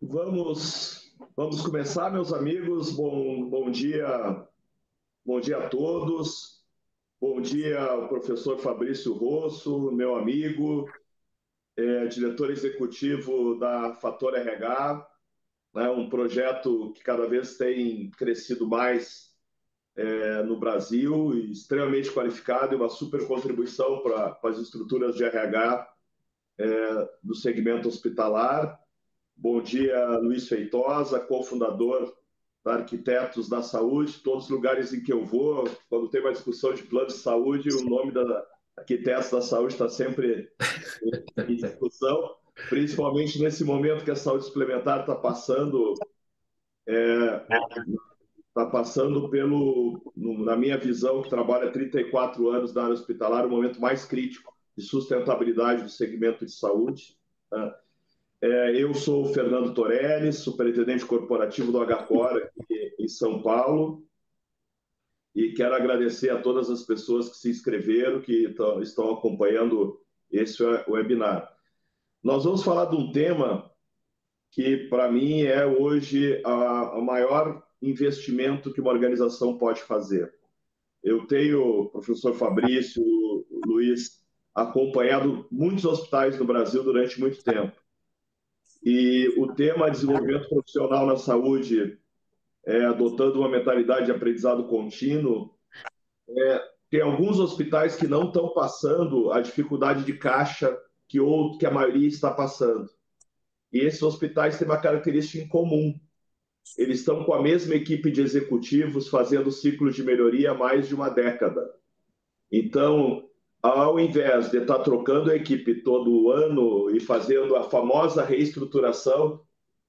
Vamos começar, meus amigos. Bom dia a todos. Bom dia ao professor Fabrício Rosso, meu amigo, diretor executivo da Fator RH, né, um projeto que cada vez tem crescido mais no Brasil, e extremamente qualificado e uma super contribuição para as estruturas de RH do segmento hospitalar. Bom dia, Luiz Feitosa, cofundador da Arquitetos da Saúde. Todos os lugares em que eu vou, quando tem uma discussão de plano de saúde, o nome da Arquitetos da Saúde está sempre em discussão, principalmente nesse momento que a saúde suplementar está passando na minha visão, que trabalha há 34 anos na área hospitalar, o momento mais crítico de sustentabilidade do segmento de saúde. Eu sou o Fernando Torelli, superintendente corporativo do HCOR aqui em São Paulo, e quero agradecer a todas as pessoas que se inscreveram, que estão acompanhando esse webinar. Nós vamos falar de um tema que, para mim, é hoje o maior investimento que uma organização pode fazer. Eu tenho, professor Fabrício, Luiz, acompanhado muitos hospitais no Brasil durante muito tempo. E o tema desenvolvimento profissional na saúde, adotando uma mentalidade de aprendizado contínuo, tem alguns hospitais que não estão passando a dificuldade de caixa que a maioria está passando. E esses hospitais têm uma característica em comum. Eles estão com a mesma equipe de executivos fazendo ciclos de melhoria há mais de uma década. Então, ao invés de estar trocando a equipe todo ano e fazendo a famosa reestruturação,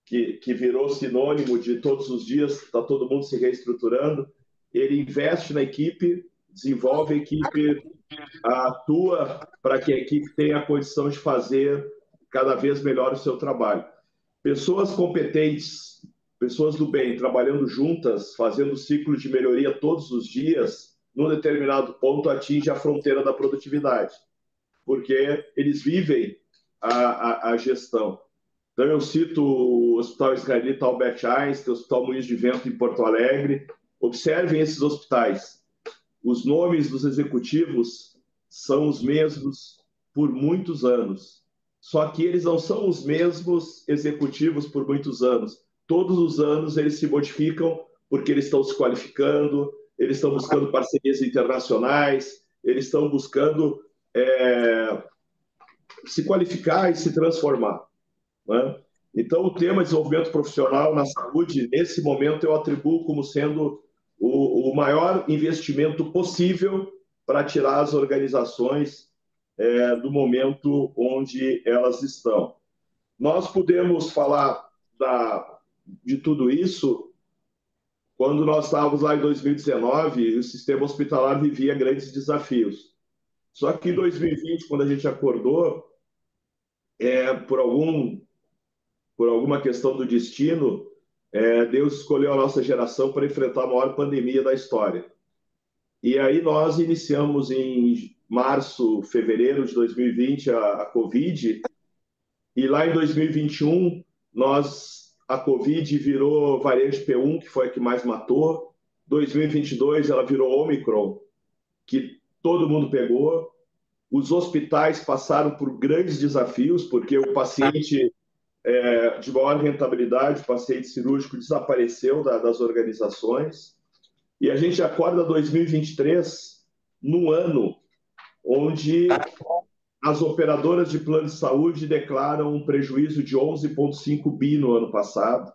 que virou sinônimo de todos os dias, está todo mundo se reestruturando, ele investe na equipe, desenvolve a equipe, atua para que a equipe tenha a condição de fazer cada vez melhor o seu trabalho. Pessoas competentes, pessoas do bem, trabalhando juntas, fazendo ciclos de melhoria todos os dias, num determinado ponto atinge a fronteira da produtividade, porque eles vivem a gestão. Então, eu cito o Hospital Israelita Albert Einstein, o Hospital Moinhos de Vento em Porto Alegre. Observem esses hospitais. Os nomes dos executivos são os mesmos por muitos anos. Só que eles não são os mesmos executivos por muitos anos. Todos os anos eles se modificam porque eles estão se qualificando, eles estão buscando parcerias internacionais, eles estão buscando se qualificar e se transformar. Né? Então, o tema desenvolvimento profissional na saúde, nesse momento, eu atribuo como sendo o maior investimento possível para tirar as organizações do momento onde elas estão. Nós podemos falar de tudo isso quando nós estávamos lá em 2019, o sistema hospitalar vivia grandes desafios. Só que em 2020, quando a gente acordou, por alguma questão do destino, Deus escolheu a nossa geração para enfrentar a maior pandemia da história. E aí nós iniciamos em março, fevereiro de 2020 a Covid, e lá em 2021 a Covid virou variante P1, que foi a que mais matou. 2022 ela virou Omicron, que todo mundo pegou. Os hospitais passaram por grandes desafios, porque o paciente de maior rentabilidade, o paciente cirúrgico desapareceu das organizações. E a gente acorda 2023 num ano onde as operadoras de plano de saúde declaram um prejuízo de 11,5 bi no ano passado,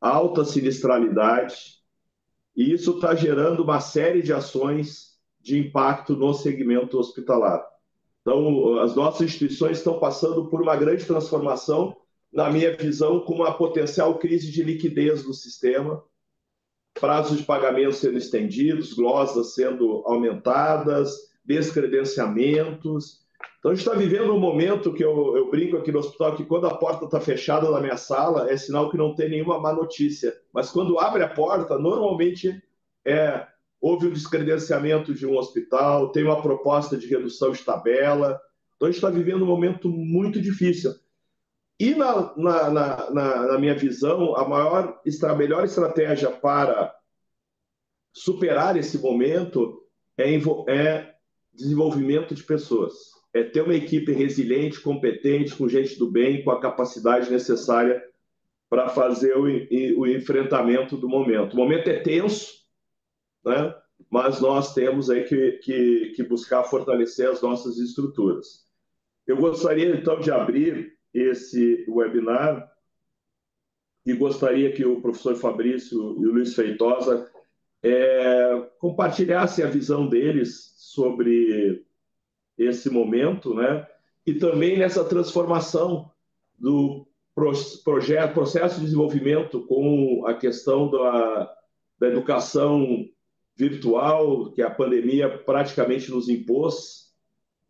alta sinistralidade, e isso está gerando uma série de ações de impacto no segmento hospitalar. Então, as nossas instituições estão passando por uma grande transformação, na minha visão, com uma potencial crise de liquidez do sistema, prazos de pagamento sendo estendidos, glosas sendo aumentadas, descredenciamentos. Então, a gente está vivendo um momento que eu brinco aqui no hospital, que quando a porta está fechada na minha sala, é sinal que não tem nenhuma má notícia. Mas quando abre a porta, normalmente houve um descredenciamento de um hospital, tem uma proposta de redução de tabela, Então, a gente está vivendo um momento muito difícil. E, na minha visão, a melhor estratégia para superar esse momento é desenvolvimento de pessoas. É ter uma equipe resiliente, competente, com gente do bem, com a capacidade necessária para fazer o enfrentamento do momento. O momento é tenso, né? Mas nós temos aí que buscar fortalecer as nossas estruturas. Eu gostaria, então, de abrir esse webinar e gostaria que o professor Fabrício e o Luiz Feitosa compartilhassem a visão deles sobre esse momento, né? E também nessa transformação do processo de desenvolvimento com a questão da educação virtual, que a pandemia praticamente nos impôs,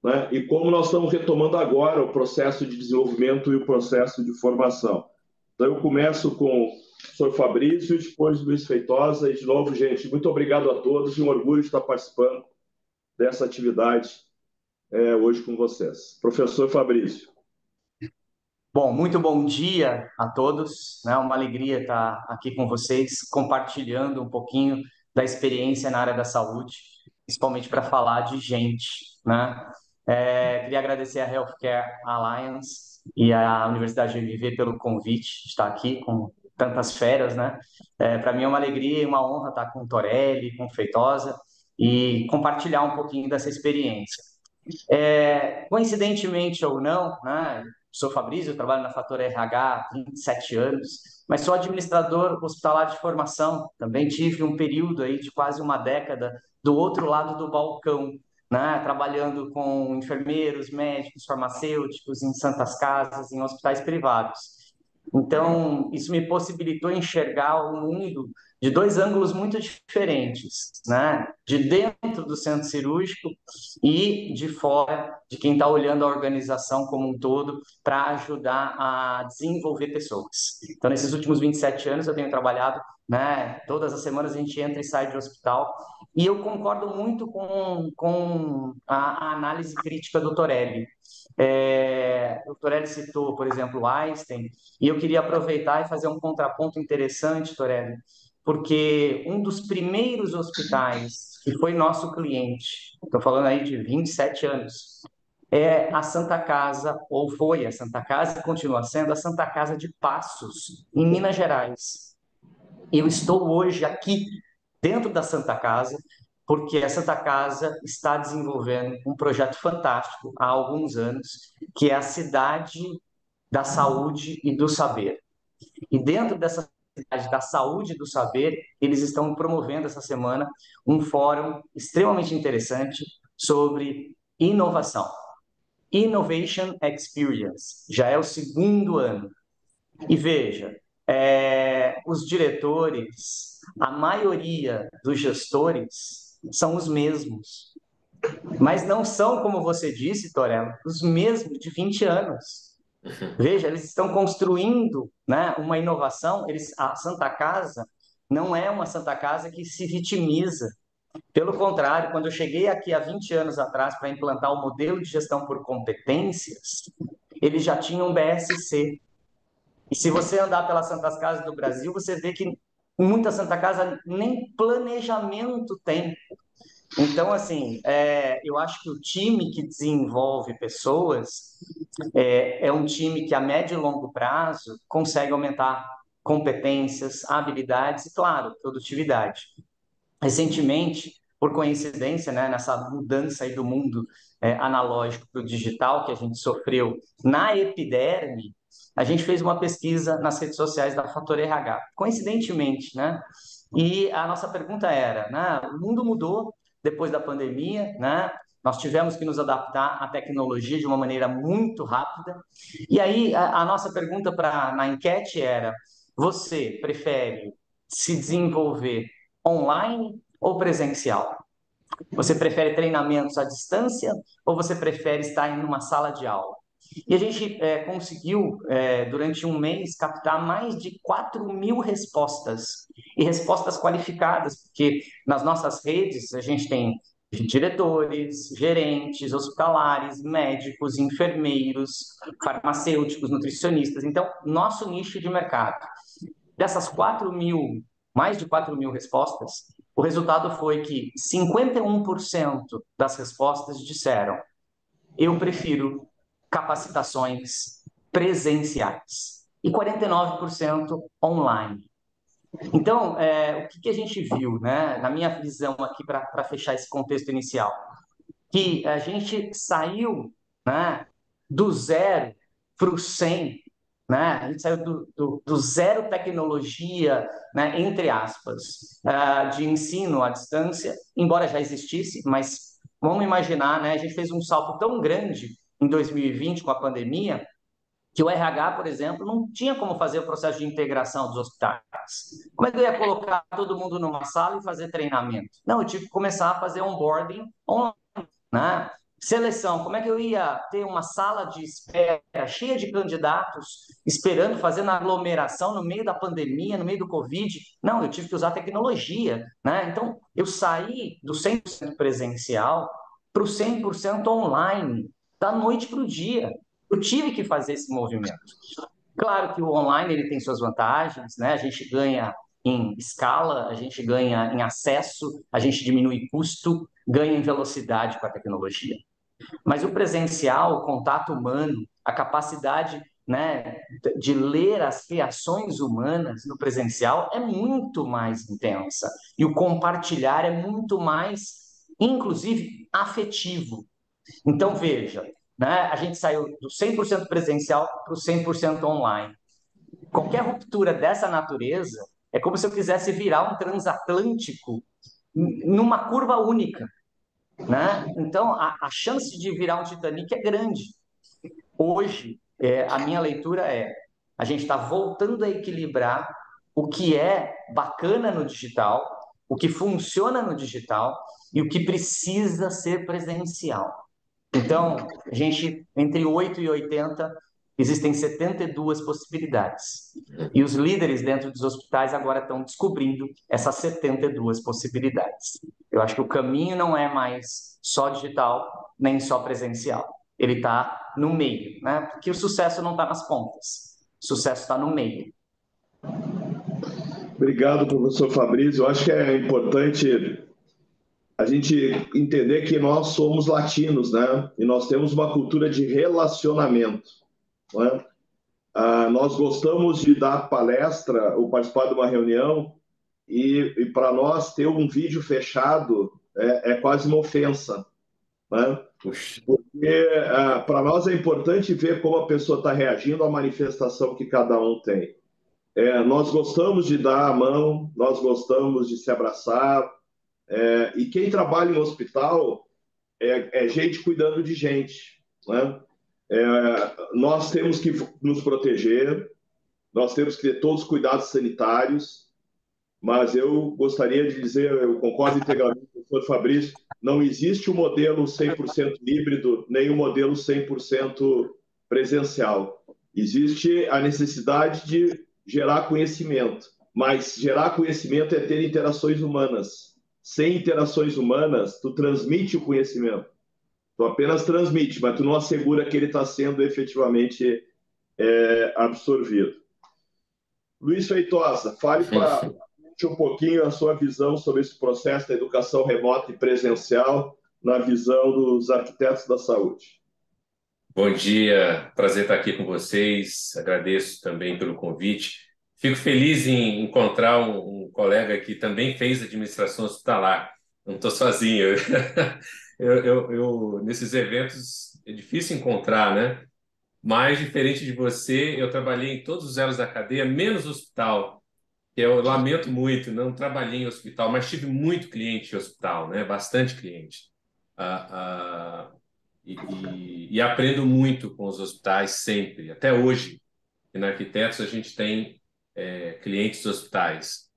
né? E como nós estamos retomando agora o processo de desenvolvimento e o processo de formação. Então, eu começo com o professor Fabrício, depois Luiz Feitosa, e de novo, gente, muito obrigado a todos e um orgulho de estar participando dessa atividade hoje com vocês. Professor Fabrício. Bom, muito bom dia a todos, né? Uma alegria estar aqui com vocês, compartilhando um pouquinho da experiência na área da saúde, principalmente para falar de gente, né? Queria agradecer à Healthcare Alliance e à Universidade de Viver pelo convite de estar aqui com tantas feras, né? Para mim é uma alegria e uma honra estar com o Torelli, com o Feitosa e compartilhar um pouquinho dessa experiência. Coincidentemente ou não, né? Sou Fabrício, trabalho na Fator RH há 27 anos, mas sou administrador hospitalar de formação. Também tive um período aí de quase uma década do outro lado do balcão, né? Trabalhando com enfermeiros, médicos, farmacêuticos em santas casas, em hospitais privados. Então, isso me possibilitou enxergar o mundo de dois ângulos muito diferentes, né? De dentro do centro cirúrgico e de fora, de quem está olhando a organização como um todo para ajudar a desenvolver pessoas. Então, nesses últimos 27 anos, eu tenho trabalhado, né? Todas as semanas a gente entra e sai de hospital. E eu concordo muito com a análise crítica do Torelli. O Torelli citou, por exemplo, o Einstein, e eu queria aproveitar e fazer um contraponto interessante, Torelli, porque um dos primeiros hospitais que foi nosso cliente, estou falando aí de 27 anos, é a Santa Casa, ou foi a Santa Casa, e continua sendo a Santa Casa de Passos, em Minas Gerais. Eu estou hoje aqui, dentro da Santa Casa, porque a Santa Casa está desenvolvendo um projeto fantástico há alguns anos, que é a Cidade da Saúde e do Saber. E dentro dessa cidade da saúde e do saber, eles estão promovendo essa semana um fórum extremamente interessante sobre inovação. Innovation Experience, já é o segundo ano. E veja, os diretores, a maioria dos gestores são os mesmos, mas não são, como você disse, Torello, os mesmos de 20 anos. Veja, eles estão construindo, né, uma inovação. A Santa Casa não é uma Santa Casa que se vitimiza. Pelo contrário, quando eu cheguei aqui há 20 anos atrás para implantar o modelo de gestão por competências, eles já tinham BSC. E se você andar pelas Santas Casas do Brasil, você vê que muita Santa Casa nem planejamento tem. Então, assim, eu acho que o time que desenvolve pessoas é um time que, a médio e longo prazo, consegue aumentar competências, habilidades e, claro, produtividade. Recentemente, por coincidência, né, nessa mudança aí do mundo analógico para o digital que a gente sofreu na epiderme, a gente fez uma pesquisa nas redes sociais da Fator RH, coincidentemente, né? E a nossa pergunta era, né, o mundo mudou depois da pandemia, né? Nós tivemos que nos adaptar à tecnologia de uma maneira muito rápida. E aí a nossa pergunta na enquete era: você prefere se desenvolver online ou presencial? Você prefere treinamentos à distância ou você prefere estar em uma sala de aula? E a gente conseguiu, durante um mês, captar mais de 4.000 respostas, e respostas qualificadas, porque nas nossas redes a gente tem diretores, gerentes hospitalares, médicos, enfermeiros, farmacêuticos, nutricionistas. Então, nosso nicho de mercado. Dessas 4.000, mais de 4.000 respostas, o resultado foi que 51% das respostas disseram: eu prefiro capacitações presenciais e 49% online. Então, o que a gente viu, né, na minha visão aqui, para fechar esse contexto inicial, que a gente saiu, né, do zero para o 100, né, a gente saiu do zero tecnologia, né, entre aspas, de ensino à distância, embora já existisse, mas vamos imaginar, né, a gente fez um salto tão grande em 2020 com a pandemia, que o RH, por exemplo, não tinha como fazer o processo de integração dos hospitais. Como é que eu ia colocar todo mundo numa sala e fazer treinamento? Não, eu tive que começar a fazer onboarding online, né? Seleção, como é que eu ia ter uma sala de espera cheia de candidatos esperando, fazendo aglomeração no meio da pandemia, no meio do Covid? Não, eu tive que usar tecnologia, né? Então, eu saí do 100% presencial para o 100% online, da noite para o dia. Eu tive que fazer esse movimento. Claro que o online ele tem suas vantagens, né? A gente ganha em escala, a gente ganha em acesso, a gente diminui custo, ganha em velocidade com a tecnologia. Mas o presencial, o contato humano, a capacidade, né, de ler as reações humanas no presencial é muito mais intensa. E o compartilhar é muito mais, inclusive, afetivo. Então, veja, né, a gente saiu do 100% presencial para o 100% online. Qualquer ruptura dessa natureza é como se eu quisesse virar um transatlântico numa curva única, né? Então, a chance de virar um Titanic é grande. Hoje, a minha leitura é: a gente está voltando a equilibrar o que é bacana no digital, o que funciona no digital e o que precisa ser presencial. Então, a gente, entre 8 e 80, existem 72 possibilidades. E os líderes dentro dos hospitais agora estão descobrindo essas 72 possibilidades. Eu acho que o caminho não é mais só digital, nem só presencial. Ele está no meio, né? Porque o sucesso não está nas pontas. O sucesso está no meio. Obrigado, professor Fabrício. Eu acho que é importante a gente entender que nós somos latinos, né? E nós temos uma cultura de relacionamento, né? Nós gostamos de dar palestra ou participar de uma reunião e para nós ter um vídeo fechado é quase uma ofensa, né? Puxa. Porque para nós é importante ver como a pessoa está reagindo à manifestação que cada um tem. Nós gostamos de dar a mão, nós gostamos de se abraçar, e quem trabalha em hospital é gente cuidando de gente, né? Nós temos que nos proteger, nós temos que ter todos os cuidados sanitários, mas eu gostaria de dizer, eu concordo integralmente com o professor Fabrício, não existe o modelo 100% híbrido, nem o modelo 100% presencial. Existe a necessidade de gerar conhecimento, mas gerar conhecimento é ter interações humanas. Sem interações humanas, tu transmite o conhecimento. Tu apenas transmite, mas tu não assegura que ele está sendo efetivamente absorvido. Luiz Feitosa, fale para a gente um pouquinho a sua visão sobre esse processo da educação remota e presencial na visão dos arquitetos da saúde. Bom dia, prazer estar aqui com vocês, agradeço também pelo convite. Fico feliz em encontrar um colega que também fez administração hospitalar, não estou sozinho. Nesses eventos é difícil encontrar, né? Mas, diferente de você, eu trabalhei em todos os elos da cadeia, menos hospital, que eu lamento muito, não trabalhei em hospital, mas tive muito cliente em hospital, né? Bastante cliente. E aprendo muito com os hospitais sempre, até hoje. E na Arquitetos a gente tem clientes dos hospitais.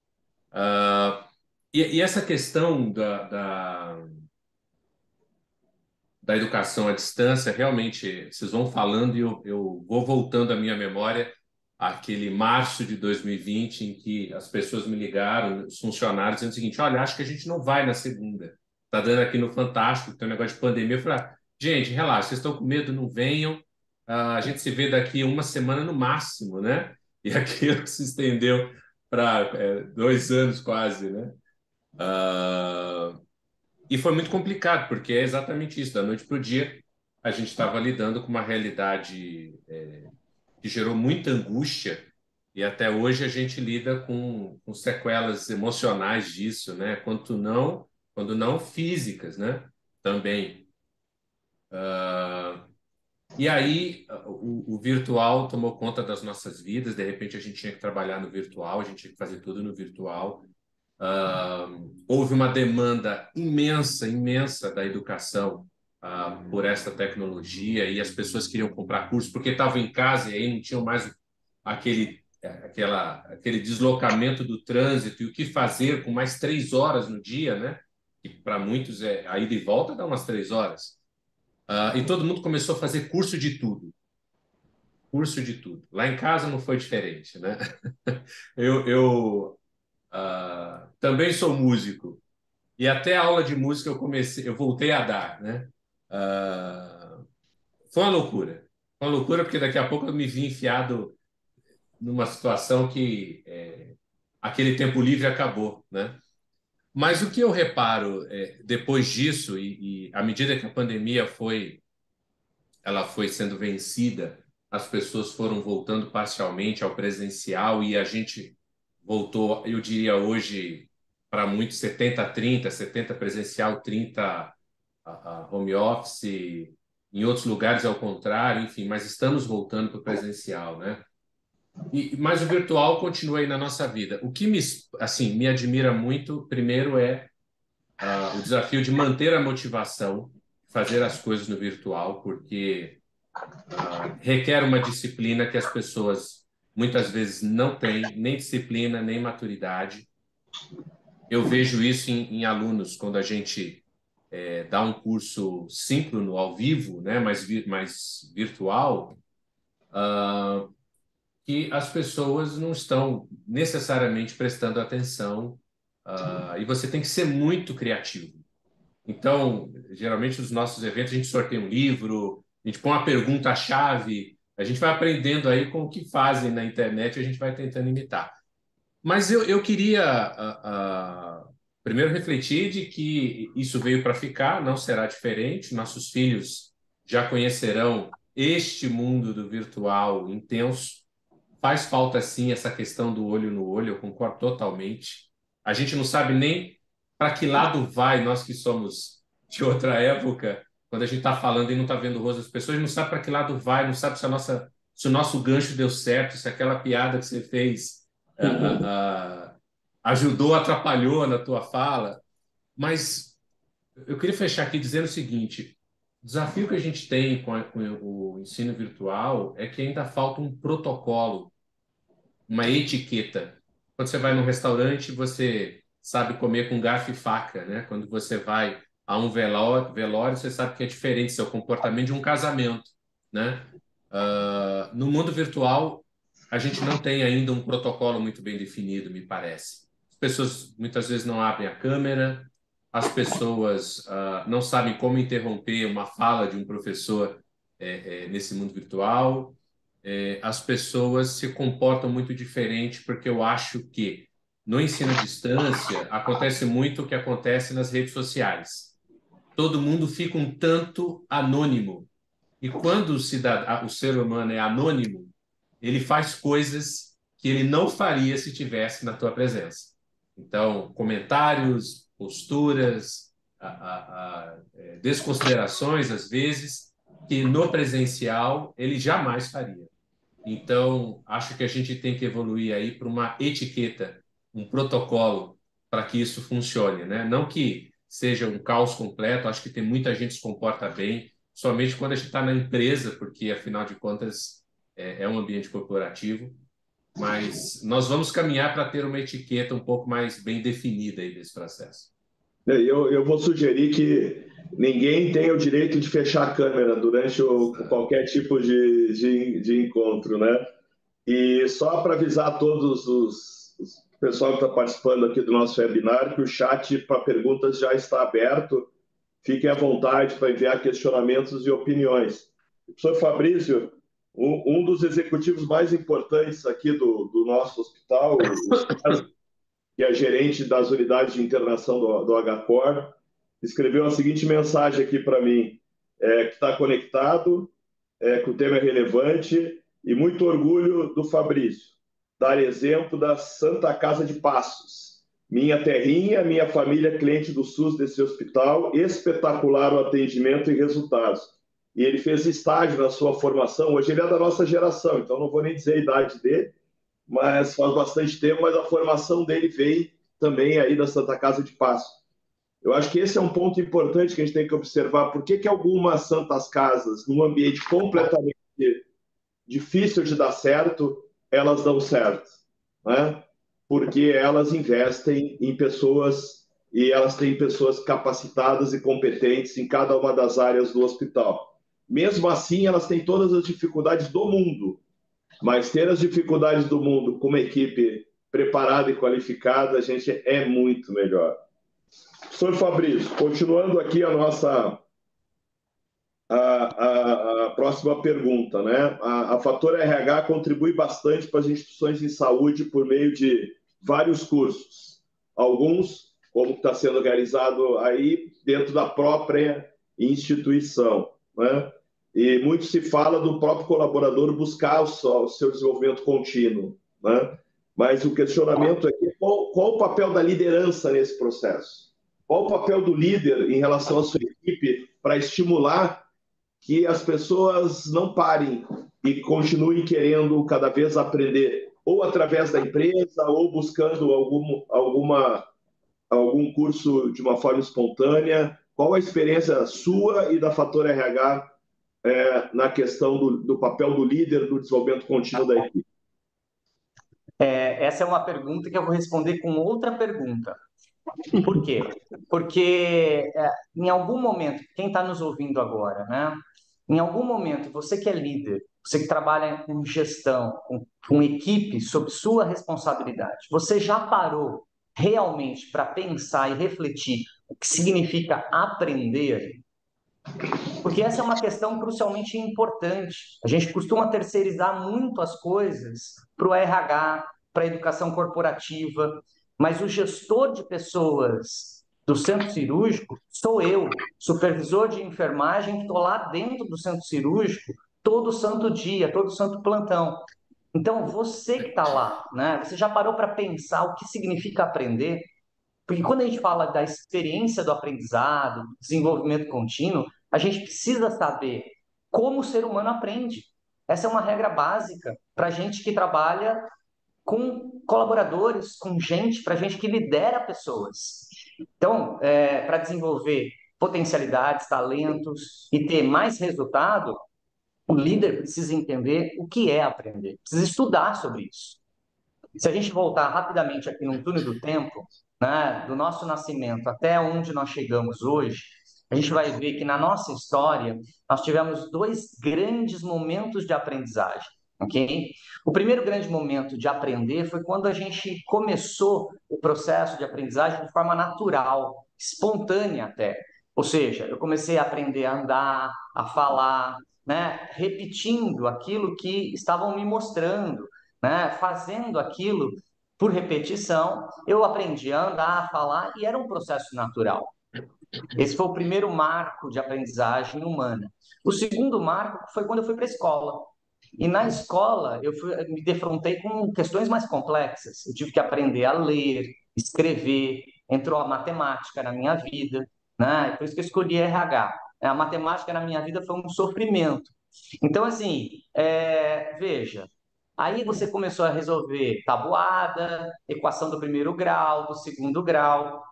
E essa questão da educação à distância, realmente, vocês vão falando e eu vou voltando à minha memória aquele março de 2020 em que as pessoas me ligaram, os funcionários, dizendo o seguinte: olha, acho que a gente não vai na segunda. tá dando aqui no Fantástico, tem um negócio de pandemia. Eu falei, gente, relaxa, vocês estão com medo, não venham. A gente se vê daqui uma semana no máximo, né? E aquilo se estendeu para 2 anos quase, né? Ah, e foi muito complicado, porque é exatamente isso, da noite para o dia, a gente estava lidando com uma realidade que gerou muita angústia, e até hoje a gente lida com sequelas emocionais disso, né? Quando não físicas, né? Também. E aí o virtual tomou conta das nossas vidas, de repente a gente tinha que trabalhar no virtual, a gente tinha que fazer tudo no virtual. Houve uma demanda imensa, imensa da educação por essa tecnologia e as pessoas queriam comprar curso porque estavam em casa e aí não tinham mais aquele deslocamento do trânsito e o que fazer com mais 3 horas no dia, né? Que para muitos a ida e volta dá umas 3 horas. E todo mundo começou a fazer curso de tudo. Curso de tudo. Lá em casa não foi diferente, né? Eu também sou músico e até a aula de música eu voltei a dar, né? Foi uma loucura porque daqui a pouco eu me vi enfiado numa situação que aquele tempo livre acabou, né? Mas o que eu reparo depois disso e à medida que a pandemia ela foi sendo vencida, as pessoas foram voltando parcialmente ao presencial e a gente voltou, eu diria hoje, para muitos 70-30, 70 presencial, 30 a home office, em outros lugares ao contrário, enfim, mas estamos voltando para o presencial, né? Mas o virtual continua aí na nossa vida. O que assim, me admira muito, primeiro, é o desafio de manter a motivação, fazer as coisas no virtual, porque requer uma disciplina que as pessoas muitas vezes não têm, nem disciplina, nem maturidade. Eu vejo isso em alunos, quando a gente dá um curso síncrono, ao vivo, né, mais virtual, que as pessoas não estão necessariamente prestando atenção, e você tem que ser muito criativo. Então, geralmente nos nossos eventos a gente sorteia um livro, a gente põe uma pergunta-chave, a gente vai aprendendo aí com o que fazem na internet, a gente vai tentando imitar. Mas eu queria primeiro refletir de que isso veio para ficar, não será diferente. Nossos filhos já conhecerão este mundo do virtual intenso. Faz falta, sim, essa questão do olho no olho, eu concordo totalmente. A gente não sabe nem para que lado vai, nós que somos de outra época, quando a gente está falando e não está vendo o rosto das pessoas, a gente não sabe para que lado vai, não sabe se o nosso gancho deu certo, se aquela piada que você fez ajudou, atrapalhou na tua fala. Mas eu queria fechar aqui dizendo o seguinte: o desafio que a gente tem com o ensino virtual é que ainda falta um protocolo, uma etiqueta. Quando você vai num restaurante, você sabe comer com garfo e faca, né? Quando você vai a um velório, você sabe que é diferente seu comportamento de um casamento, né? No mundo virtual, a gente não tem ainda um protocolo muito bem definido, me parece. As pessoas muitas vezes não abrem a câmera, as pessoas não sabem como interromper uma fala de um professor nesse mundo virtual. As pessoas se comportam muito diferente, porque eu acho que no ensino à distância acontece muito o que acontece nas redes sociais. Todo mundo fica um tanto anônimo. E quando o ser humano é anônimo, ele faz coisas que ele não faria se tivesse na tua presença. Então, comentários, posturas, desconsiderações, às vezes, que no presencial ele jamais faria. Então, acho que a gente tem que evoluir aí para uma etiqueta, um protocolo para que isso funcione, né? Não que seja um caos completo, acho que tem muita gente que se comporta bem, somente quando a gente está na empresa, porque, afinal de contas, é um ambiente corporativo, mas nós vamos caminhar para ter uma etiqueta um pouco mais bem definida aí desse processo. Eu vou sugerir que ninguém tem o direito de fechar a câmera durante qualquer tipo de encontro, né? E só para avisar todos os o pessoal que está participando aqui do nosso webinar, que o chat para perguntas já está aberto. Fiquem à vontade para enviar questionamentos e opiniões. Professor Fabrício, um dos executivos mais importantes aqui do nosso hospital, o César, que é gerente das unidades de internação do HCOR, escreveu a seguinte mensagem aqui para mim, que está conectado, que o tema é relevante, e muito orgulho do Fabrício, dar exemplo da Santa Casa de Passos. Minha terrinha, minha família cliente do SUS desse hospital, espetacular o atendimento e resultados. E ele fez estágio na sua formação, hoje ele é da nossa geração, então não vou nem dizer a idade dele, mas faz bastante tempo, mas a formação dele veio também aí da Santa Casa de Passos. Eu acho que esse é um ponto importante que a gente tem que observar. Por que algumas santas casas, num ambiente completamente difícil de dar certo, elas dão certo? Né? Porque elas investem em pessoas e elas têm pessoas capacitadas e competentes em cada uma das áreas do hospital. Mesmo assim, elas têm todas as dificuldades do mundo, mas ter as dificuldades do mundo com uma equipe preparada e qualificada, a gente é muito melhor. Professor Fabrício, continuando aqui a nossa a próxima pergunta, né? A Fator RH contribui bastante para as instituições de saúde por meio de vários cursos. Alguns, como está sendo realizado aí, dentro da própria instituição, né? E muito se fala do próprio colaborador buscar o seu desenvolvimento contínuo, né? Mas o questionamento aqui é qual o papel da liderança nesse processo? Qual o papel do líder em relação à sua equipe para estimular que as pessoas não parem e continuem querendo cada vez aprender, ou através da empresa, ou buscando algum curso de uma forma espontânea? Qual a experiência sua e da Fator RH na questão do papel do líder do desenvolvimento contínuo da equipe? Essa é uma pergunta que eu vou responder com outra pergunta. Por quê? Porque em algum momento, quem está nos ouvindo agora, né? Em algum momento, você que é líder, você que trabalha com gestão, com equipe sob sua responsabilidade, você já parou realmente para pensar e refletir o que significa aprender? Porque essa é uma questão crucialmente importante. A gente costuma terceirizar muito as coisas para o RH, para a educação corporativa, mas o gestor de pessoas do centro cirúrgico sou eu, supervisor de enfermagem, que estou lá dentro do centro cirúrgico todo santo dia, todo santo plantão. Então, você que está lá, né? Você já parou para pensar o que significa aprender? Porque quando a gente fala da experiência do aprendizado, do desenvolvimento contínuo, a gente precisa saber como o ser humano aprende. Essa é uma regra básica para a gente que trabalha com colaboradores, com gente, para gente que lidera pessoas. Então, para desenvolver potencialidades, talentos e ter mais resultado, o líder precisa entender o que é aprender, precisa estudar sobre isso. Se a gente voltar rapidamente aqui num túnel do tempo, né, do nosso nascimento até onde nós chegamos hoje, a gente vai ver que na nossa história nós tivemos dois grandes momentos de aprendizagem, ok? O primeiro grande momento de aprender foi quando a gente começou o processo de aprendizagem de forma natural, espontânea até. Ou seja, eu comecei a aprender a andar, a falar, né, repetindo aquilo que estavam me mostrando, né, fazendo aquilo por repetição, eu aprendi a andar, a falar, e era um processo natural. Esse foi o primeiro marco de aprendizagem humana. O segundo marco foi quando eu fui para a escola. E na escola eu me defrontei com questões mais complexas. Eu tive que aprender a ler, escrever, entrou a matemática na minha vida, né? Por isso que eu escolhi RH. A matemática na minha vida foi um sofrimento. Então, assim, veja, aí você começou a resolver tabuada, equação do primeiro grau, do segundo grau.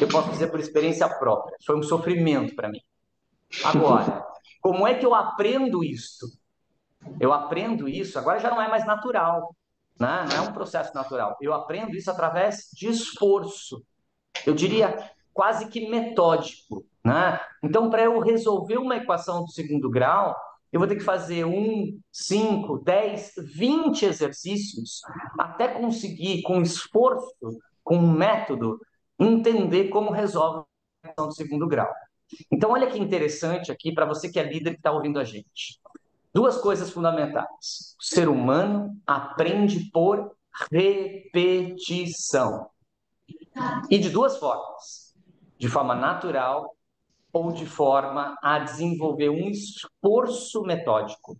Eu posso dizer por experiência própria, foi um sofrimento para mim. Agora, como é que eu aprendo isso? Eu aprendo isso, agora já não é mais natural, né? Não é um processo natural. Eu aprendo isso através de esforço. Eu diria quase que metódico, né? Então, para eu resolver uma equação do segundo grau, eu vou ter que fazer 5, 10, 20 exercícios até conseguir, com esforço, com um método, entender como resolve a questão do segundo grau. Então, olha que interessante aqui para você que é líder que está ouvindo a gente. Duas coisas fundamentais. O ser humano aprende por repetição. E de duas formas. De forma natural ou de forma a desenvolver um esforço metódico.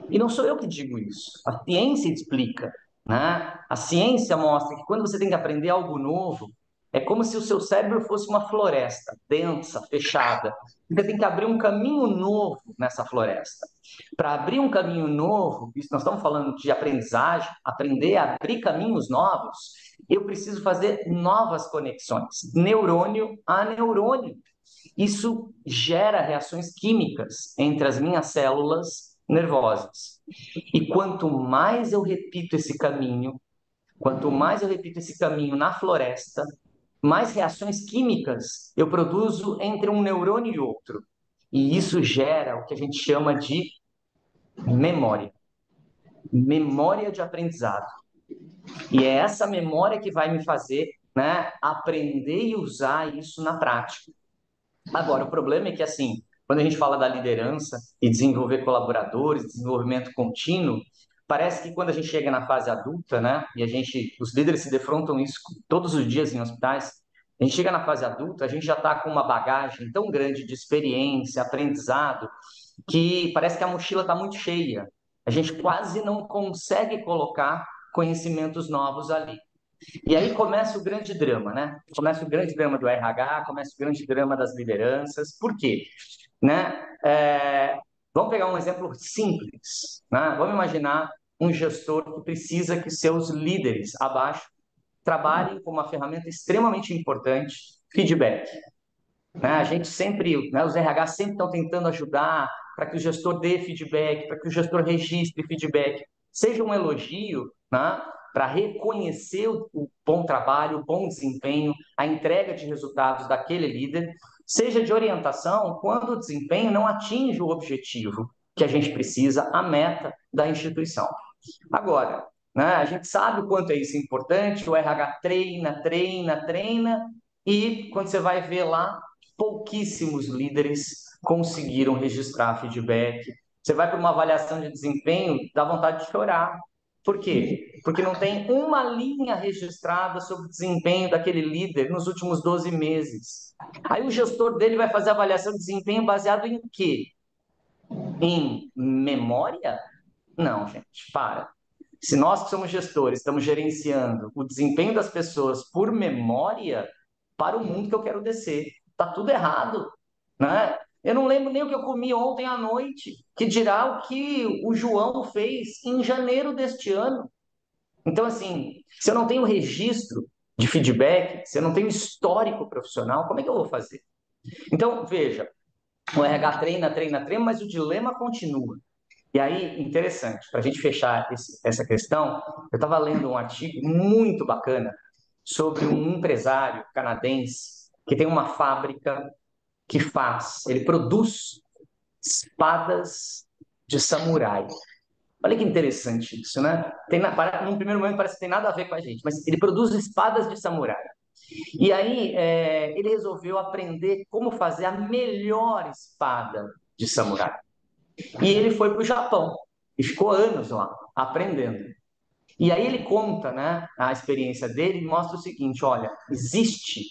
E não sou eu que digo isso, a ciência explica, né? A ciência mostra que quando você tem que aprender algo novo, é como se o seu cérebro fosse uma floresta, densa, fechada. Você tem que abrir um caminho novo nessa floresta. Para abrir um caminho novo, isso nós estamos falando de aprendizagem, aprender a abrir caminhos novos, eu preciso fazer novas conexões, neurônio a neurônio. Isso gera reações químicas entre as minhas células nervosas. E quanto mais eu repito esse caminho, quanto mais eu repito esse caminho na floresta, mais reações químicas eu produzo entre um neurônio e outro. E isso gera o que a gente chama de memória. Memória de aprendizado. E é essa memória que vai me fazer, né, aprender e usar isso na prática. Agora, o problema é que, assim, quando a gente fala da liderança e desenvolver colaboradores, desenvolvimento contínuo, parece que quando a gente chega na fase adulta, né, e os líderes se defrontam isso todos os dias em hospitais, a gente chega na fase adulta, a gente já está com uma bagagem tão grande de experiência, aprendizado, que parece que a mochila está muito cheia. A gente quase não consegue colocar conhecimentos novos ali. E aí começa o grande drama, né? Começa o grande drama do RH, começa o grande drama das lideranças. Por quê? Né? Vamos pegar um exemplo simples, né? Vamos imaginar um gestor que precisa que seus líderes abaixo trabalhem com uma ferramenta extremamente importante, feedback. Né? A gente sempre, né, os RH sempre estão tentando ajudar para que o gestor dê feedback, para que o gestor registre feedback. Seja um elogio, né, para reconhecer o bom trabalho, o bom desempenho, a entrega de resultados daquele líder, seja de orientação quando o desempenho não atinge o objetivo que a gente precisa, a meta da instituição. Agora, né, a gente sabe o quanto é isso importante, o RH treina, e quando você vai ver lá, pouquíssimos líderes conseguiram registrar feedback. Você vai para uma avaliação de desempenho, dá vontade de chorar. Por quê? Porque não tem uma linha registrada sobre o desempenho daquele líder nos últimos 12 meses. Aí o gestor dele vai fazer avaliação de desempenho baseado em quê? Em memória? Não, gente, para. Se nós que somos gestores estamos gerenciando o desempenho das pessoas por memória, para o mundo que eu quero descer. Está tudo errado, né? Eu não lembro nem o que eu comi ontem à noite, que dirá o que o João fez em janeiro deste ano. Então, assim, se eu não tenho registro de feedback, se eu não tenho histórico profissional, como é que eu vou fazer? Então, veja, o RH treina, mas o dilema continua. E aí, interessante, para a gente fechar essa questão, eu estava lendo um artigo muito bacana sobre um empresário canadense que tem uma fábrica ele produz espadas de samurai. Olha que interessante isso, né? Num primeiro momento parece que tem nada a ver com a gente, mas ele produz espadas de samurai. E aí ele resolveu aprender como fazer a melhor espada de samurai. E ele foi para o Japão e ficou anos lá aprendendo. E aí ele conta, né, a experiência dele e mostra o seguinte: olha, existe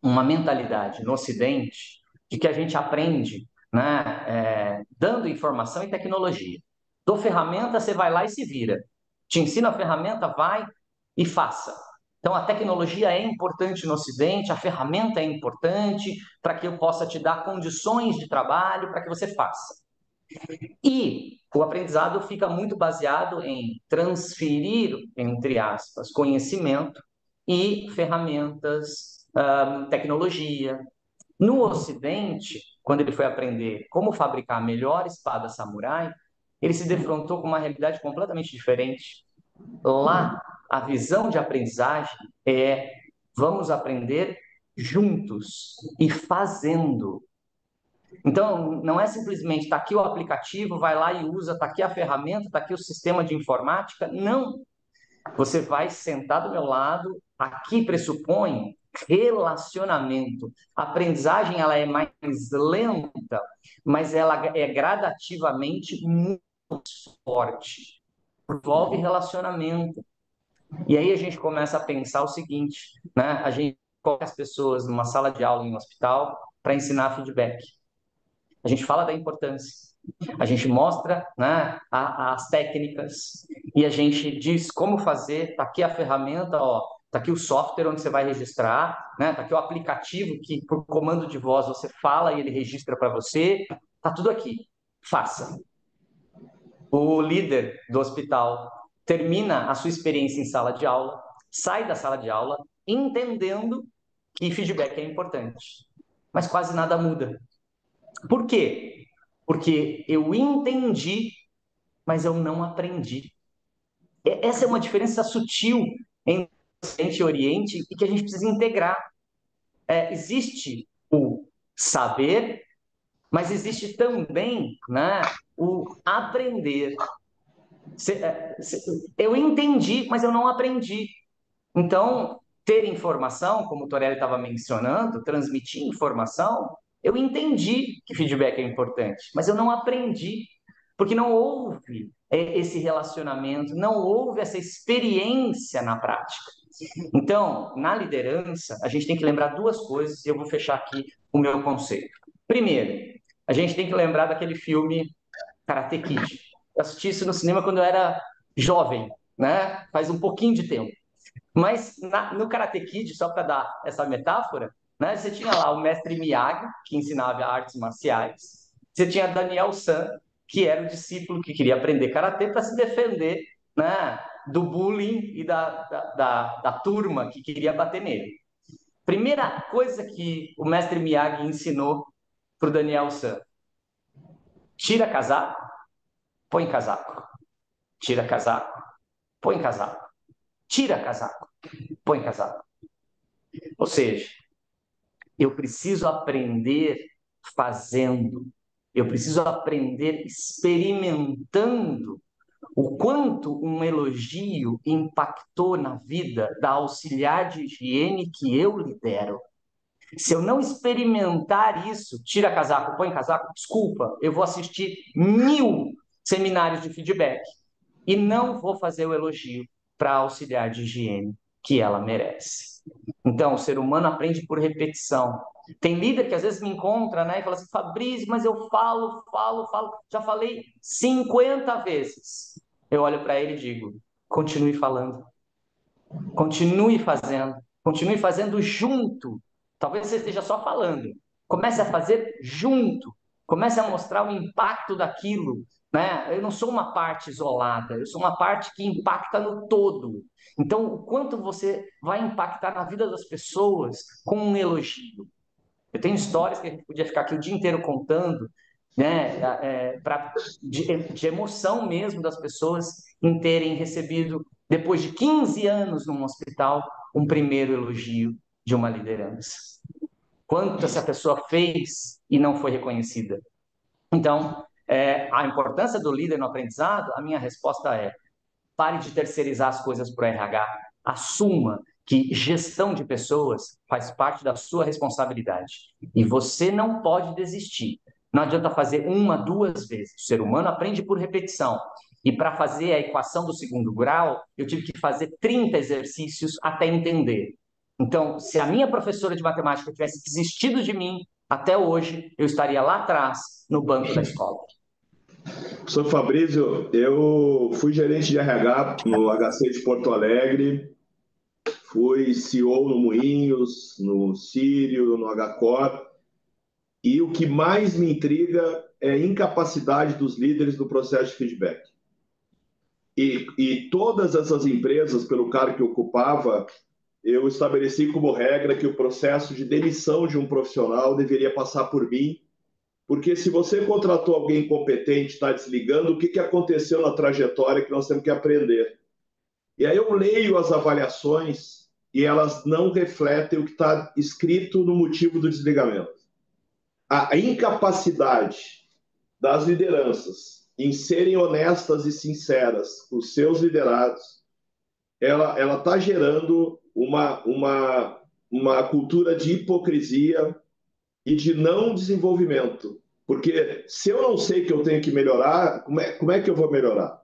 uma mentalidade no Ocidente de que a gente aprende, né, dando informação e tecnologia. Dou ferramenta, você vai lá e se vira. Te ensina a ferramenta, vai e faça. Então, a tecnologia é importante no Ocidente, a ferramenta é importante para que eu possa te dar condições de trabalho para que você faça. E o aprendizado fica muito baseado em transferir, entre aspas, conhecimento e ferramentas, tecnologia. No Ocidente, quando ele foi aprender como fabricar a melhor espada samurai, ele se defrontou com uma realidade completamente diferente. Lá, a visão de aprendizagem vamos aprender juntos e fazendo. Então, não é simplesmente está aqui o aplicativo, vai lá e usa, está aqui a ferramenta, está aqui o sistema de informática. Não. Você vai sentar do meu lado, aqui pressupõe relacionamento. A aprendizagem ela é mais lenta, mas ela é gradativamente muito forte. Envolve relacionamento. E aí a gente começa a pensar o seguinte, né? A gente coloca as pessoas numa sala de aula em um hospital para ensinar feedback. A gente fala da importância, a gente mostra, né, as técnicas e a gente diz como fazer. Está aqui a ferramenta, ó, está aqui o software onde você vai registrar, né, está aqui o aplicativo que por comando de voz você fala e ele registra para você. Está tudo aqui. Faça. O líder do hospital termina a sua experiência em sala de aula, sai da sala de aula entendendo que feedback é importante, mas quase nada muda. Por quê? Porque eu entendi, mas eu não aprendi. Essa é uma diferença sutil entre Ocidente e Oriente e que a gente precisa integrar. Existe o saber, mas existe também, né, o aprender. Eu entendi, mas eu não aprendi. Então, ter informação, como o Torelli estava mencionando, transmitir informação, eu entendi que feedback é importante, mas eu não aprendi, porque não houve esse relacionamento, não houve essa experiência na prática. Então, na liderança, a gente tem que lembrar duas coisas, e eu vou fechar aqui o meu conceito. Primeiro, a gente tem que lembrar daquele filme Karate Kid. Eu assisti isso no cinema quando eu era jovem, né? Faz um pouquinho de tempo. Mas no Karate Kid, só para dar essa metáfora, né, você tinha lá o mestre Miyagi, que ensinava artes marciais. Você tinha Daniel San, que era o discípulo que queria aprender karatê para se defender, né, do bullying e da turma que queria bater nele. Primeira coisa que o mestre Miyagi ensinou para o Daniel San: tira casaco, põe casaco. Tira casaco, põe casaco. Tira casaco, põe casaco. Ou seja, eu preciso aprender fazendo, eu preciso aprender experimentando o quanto um elogio impactou na vida da auxiliar de higiene que eu lidero. Se eu não experimentar isso, tira casaco, põe casaco, desculpa, eu vou assistir 1000 seminários de feedback e não vou fazer o elogio para a auxiliar de higiene que ela merece. Então, o ser humano aprende por repetição. Tem líder que às vezes me encontra, né, e fala assim: Fabrício, mas eu falo, já falei 50 vezes. Eu olho para ele e digo: continue falando, continue fazendo junto. Talvez você esteja só falando. Comece a fazer junto. Comece a mostrar o impacto daquilo, né? Eu não sou uma parte isolada, eu sou uma parte que impacta no todo. Então, o quanto você vai impactar na vida das pessoas com um elogio? Eu tenho histórias que a gente podia ficar aqui o dia inteiro contando, né? De emoção mesmo das pessoas em terem recebido, depois de 15 anos num hospital, um primeiro elogio de uma liderança. Quanto essa pessoa fez e não foi reconhecida. Então, a importância do líder no aprendizado, a minha resposta é: pare de terceirizar as coisas para o RH, assuma que gestão de pessoas faz parte da sua responsabilidade e você não pode desistir. Não adianta fazer uma, duas vezes. O ser humano aprende por repetição. E para fazer a equação do segundo grau, eu tive que fazer 30 exercícios até entender. Então, se a minha professora de matemática tivesse desistido de mim, até hoje, eu estaria lá atrás, no banco da escola. Professor Fabrício, eu fui gerente de RH no HC de Porto Alegre, fui CEO no Moinhos, no Sírio, no HCOR, e o que mais me intriga é a incapacidade dos líderes no processo de feedback. E todas essas empresas, pelo cargo que eu ocupava, eu estabeleci como regra que o processo de demissão de um profissional deveria passar por mim, porque se você contratou alguém competente, está desligando, o que aconteceu na trajetória que nós temos que aprender? E aí eu leio as avaliações e elas não refletem o que está escrito no motivo do desligamento. a incapacidade das lideranças em serem honestas e sinceras com os seus liderados, ela está gerando uma cultura de hipocrisia e de não desenvolvimento. Porque se eu não sei que eu tenho que melhorar, como é que eu vou melhorar?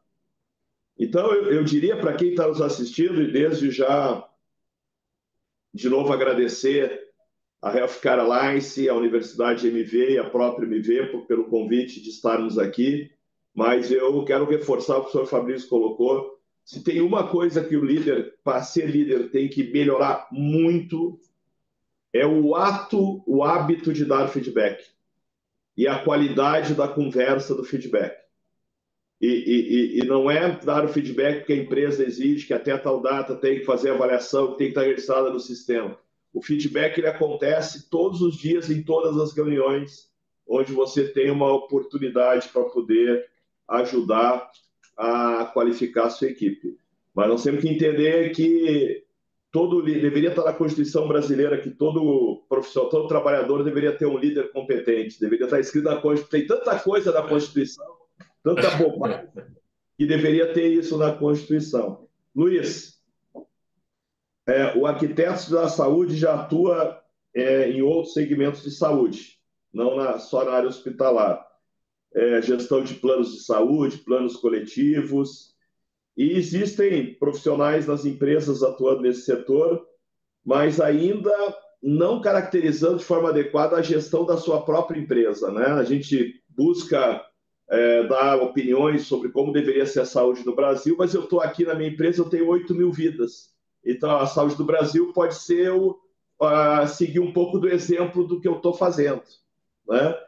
Então, eu diria para quem está nos assistindo, e desde já, de novo, agradecer a Healthcare Alliance, a Universidade MV e a própria MV pelo convite de estarmos aqui, mas eu quero reforçar o que o professor Fabrício colocou. Se tem uma coisa que o líder, para ser líder, tem que melhorar muito, é o hábito de dar feedback e a qualidade da conversa do feedback. E não é dar o feedback que a empresa exige, que até tal data tem que fazer avaliação, que tem que estar registrada no sistema. O feedback ele acontece todos os dias, em todas as reuniões, onde você tem uma oportunidade para poder ajudar a qualificar a sua equipe. Mas nós temos que entender que deveria estar na Constituição brasileira que todo profissional, todo trabalhador deveria ter um líder competente, deveria estar escrito na Constituição. Tem tanta coisa na Constituição, tanta bobagem, que deveria ter isso na Constituição. Luiz, o arquiteto da saúde já atua em outros segmentos de saúde, não só na área hospitalar. Gestão de planos de saúde, planos coletivos, e existem profissionais nas empresas atuando nesse setor, mas ainda não caracterizando de forma adequada a gestão da sua própria empresa, né? A gente busca dar opiniões sobre como deveria ser a saúde no Brasil, mas eu estou aqui na minha empresa, eu tenho 8.000 vidas. Então, a saúde do Brasil pode ser seguir um pouco do exemplo do que eu estou fazendo, né?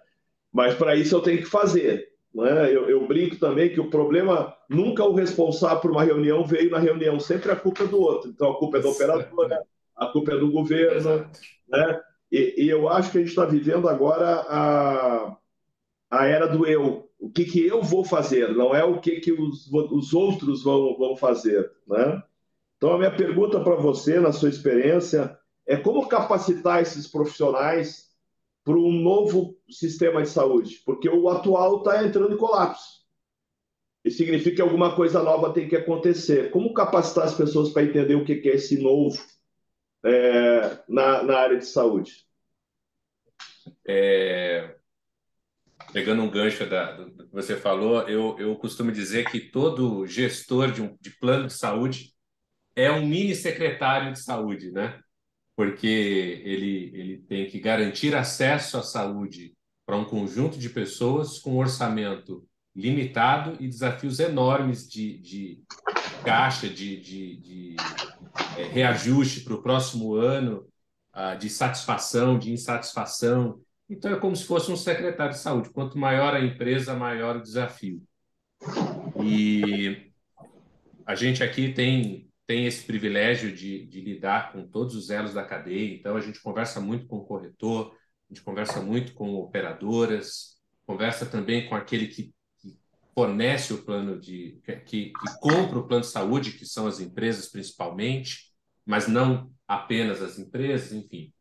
Mas para isso eu tenho que fazer. Né? Eu brinco também que o problema, nunca o responsável por uma reunião veio na reunião, sempre a culpa é do outro. Então a culpa é da operadora, a culpa é do governo. Né? E eu acho que a gente está vivendo agora a era do eu. O que eu vou fazer, não é o que os outros vão fazer. Né? Então a minha pergunta para você, na sua experiência, é como capacitar esses profissionais para um novo sistema de saúde, porque o atual está entrando em colapso. Isso significa que alguma coisa nova tem que acontecer. Como capacitar as pessoas para entender o que é esse novo na área de saúde? Pegando um gancho do que você falou, eu costumo dizer que todo gestor de plano de saúde é um mini secretário de saúde, né? Porque ele tem que garantir acesso à saúde para um conjunto de pessoas com orçamento limitado e desafios enormes de caixa, de reajuste para o próximo ano, de satisfação, de insatisfação. Então, é como se fosse um secretário de saúde. Quanto maior a empresa, maior o desafio. E a gente aqui tem esse privilégio de lidar com todos os elos da cadeia, então a gente conversa muito com o corretor, a gente conversa muito com operadoras, conversa também com aquele que fornece o plano que compra o plano de saúde, que são as empresas principalmente, mas não apenas as empresas, enfim.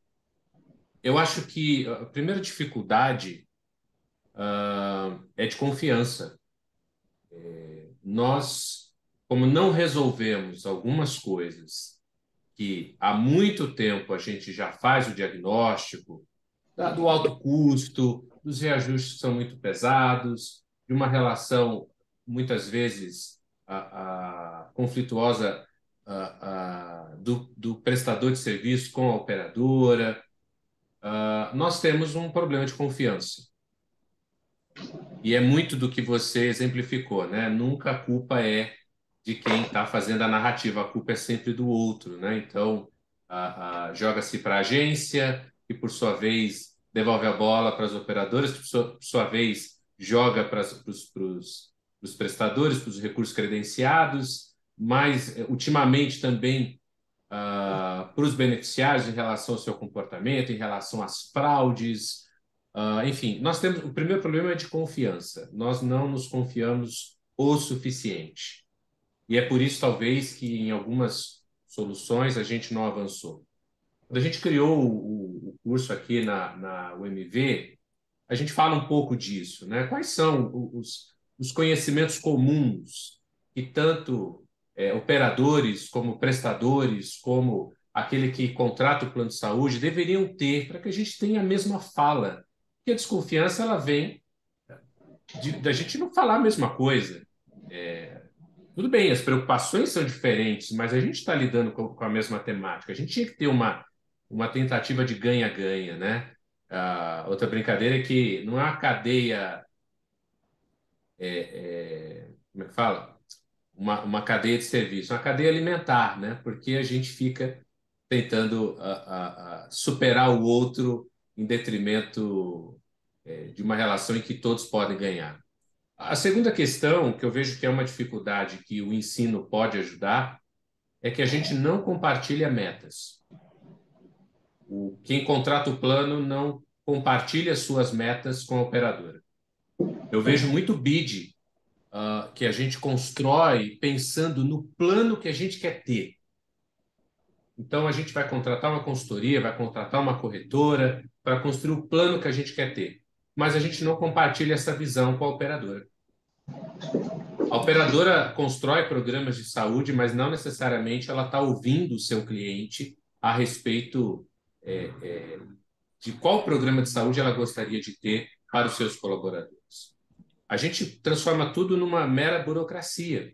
Eu acho que a primeira dificuldade é de confiança. Nós, como não resolvemos algumas coisas que há muito tempo a gente já faz o diagnóstico, do alto custo, dos reajustes que são muito pesados, de uma relação muitas vezes conflituosa do prestador de serviço com a operadora, nós temos um problema de confiança. E é muito do que você exemplificou, né? Nunca a culpa é de quem está fazendo a narrativa, a culpa é sempre do outro, né? Então, joga-se para a agência, que por sua vez devolve a bola para as operadoras, que por sua vez joga para os prestadores, para os recursos credenciados, mas ultimamente também para os beneficiários em relação ao seu comportamento, em relação às fraudes. Enfim, nós temos o primeiro problema é de confiança. Nós não nos confiamos o suficiente. E é por isso, talvez, que em algumas soluções a gente não avançou. Quando a gente criou o curso aqui na UMV, a gente fala um pouco disso, né? Quais são os conhecimentos comuns que tanto operadores, como prestadores, como aquele que contrata o plano de saúde deveriam ter para que a gente tenha a mesma fala? Porque a desconfiança ela vem da gente não falar a mesma coisa. Tudo bem, as preocupações são diferentes, mas a gente está lidando com a mesma temática. A gente tinha que ter uma tentativa de ganha-ganha, né? Outra brincadeira é que não é uma cadeia, como é que fala? Uma cadeia de serviço, uma cadeia alimentar, né? Porque a gente fica tentando superar o outro em detrimento de uma relação em que todos podem ganhar. A segunda questão, que eu vejo que é uma dificuldade que o ensino pode ajudar, é que a gente não compartilha metas. Quem contrata o plano não compartilha suas metas com a operadora. Eu vejo muito bid que a gente constrói pensando no plano que a gente quer ter. Então, a gente vai contratar uma consultoria, vai contratar uma corretora para construir o plano que a gente quer ter. Mas a gente não compartilha essa visão com a operadora. A operadora constrói programas de saúde, mas não necessariamente ela está ouvindo o seu cliente a respeito de qual programa de saúde ela gostaria de ter para os seus colaboradores. A gente transforma tudo numa mera burocracia,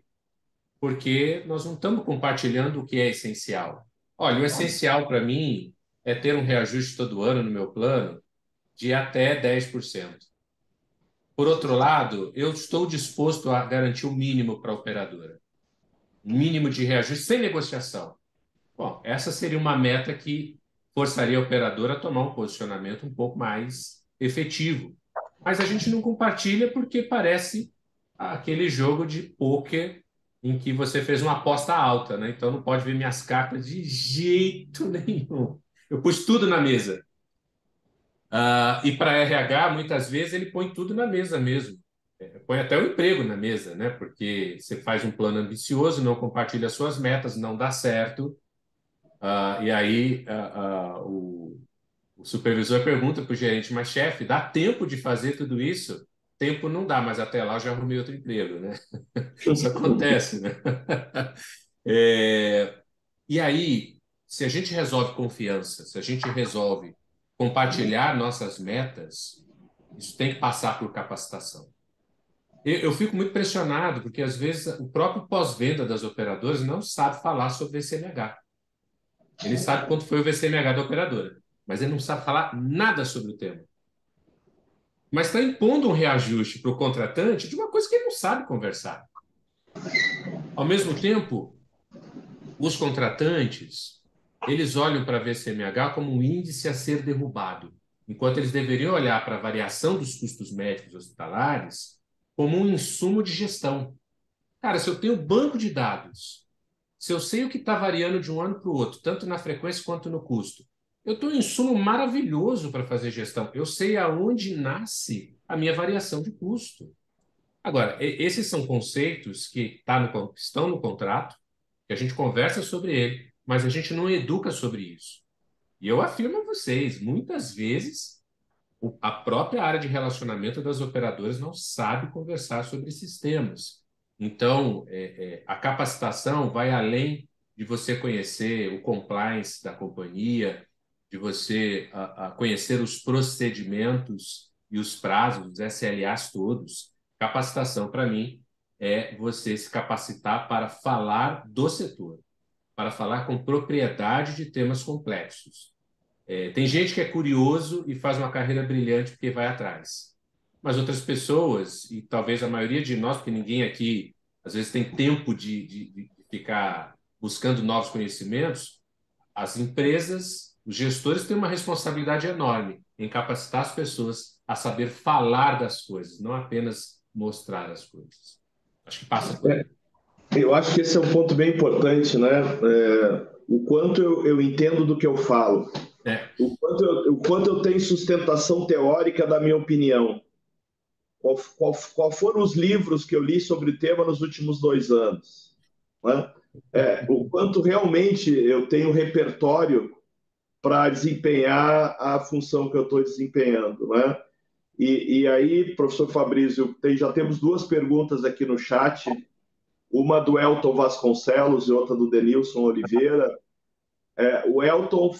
porque nós não estamos compartilhando o que é essencial. Olha, o essencial para mim é ter um reajuste todo ano no meu plano de até 10%. Por outro lado, eu estou disposto a garantir o mínimo para a operadora. Mínimo de reajuste sem negociação. Bom, essa seria uma meta que forçaria a operadora a tomar um posicionamento um pouco mais efetivo. Mas a gente não compartilha porque parece aquele jogo de pôquer em que você fez uma aposta alta, né? Então não pode ver minhas cartas de jeito nenhum. Eu pus tudo na mesa. E para RH, muitas vezes, ele põe tudo na mesa mesmo. Põe até o emprego na mesa, né? Porque você faz um plano ambicioso, não compartilha suas metas, não dá certo. E aí o supervisor pergunta para o gerente, mas chefe, dá tempo de fazer tudo isso? Tempo não dá, mas até lá eu já arrumei outro emprego, né? Isso acontece, né? E aí, se a gente resolve confiança, se a gente resolve compartilhar nossas metas, isso tem que passar por capacitação. Eu fico muito pressionado, porque às vezes o próprio pós-venda das operadoras não sabe falar sobre VCMH. Ele sabe quanto foi o VCMH da operadora, mas ele não sabe falar nada sobre o tema. Mas está impondo um reajuste para o contratante de uma coisa que ele não sabe conversar. Ao mesmo tempo, os contratantes, eles olham para a VCMH como um índice a ser derrubado, enquanto eles deveriam olhar para a variação dos custos médicos hospitalares como um insumo de gestão. Cara, se eu tenho banco de dados, se eu sei o que está variando de um ano para o outro, tanto na frequência quanto no custo, eu tenho um insumo maravilhoso para fazer gestão. Eu sei aonde nasce a minha variação de custo. Agora, esses são conceitos que estão no contrato, que a gente conversa sobre ele, mas a gente não educa sobre isso. E eu afirmo a vocês, muitas vezes a própria área de relacionamento das operadoras não sabe conversar sobre esses temas. Então, a capacitação vai além de você conhecer o compliance da companhia, de você conhecer os procedimentos e os prazos, os SLAs todos. Capacitação, para mim, é você se capacitar para falar do setor, para falar com propriedade de temas complexos. Tem gente que é curioso e faz uma carreira brilhante porque vai atrás. Mas outras pessoas, e talvez a maioria de nós, porque ninguém aqui às vezes tem tempo de ficar buscando novos conhecimentos, as empresas, os gestores têm uma responsabilidade enorme em capacitar as pessoas a saber falar das coisas, não apenas mostrar as coisas. Acho que passa por aí. Eu acho que esse é um ponto bem importante, né? O quanto eu entendo do que eu falo, o quanto eu tenho sustentação teórica da minha opinião. Qual foram os livros que eu li sobre o tema nos últimos 2 anos? Né? O quanto realmente eu tenho repertório para desempenhar a função que eu estou desempenhando. Né? E aí, professor Fabrício, já temos duas perguntas aqui no chat, uma do Elton Vasconcelos e outra do Denilson Oliveira. O Elton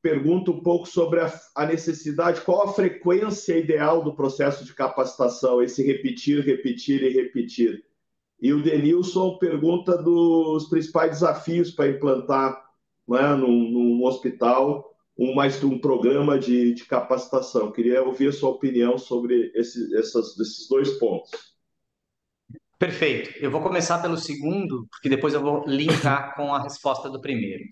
pergunta um pouco sobre a necessidade, qual a frequência ideal do processo de capacitação, esse repetir, repetir e repetir. E o Denilson pergunta dos principais desafios para implantar, né, num hospital um programa de capacitação. Queria ouvir a sua opinião sobre esses dois pontos. Perfeito. Eu vou começar pelo segundo, porque depois eu vou linkar com a resposta do primeiro.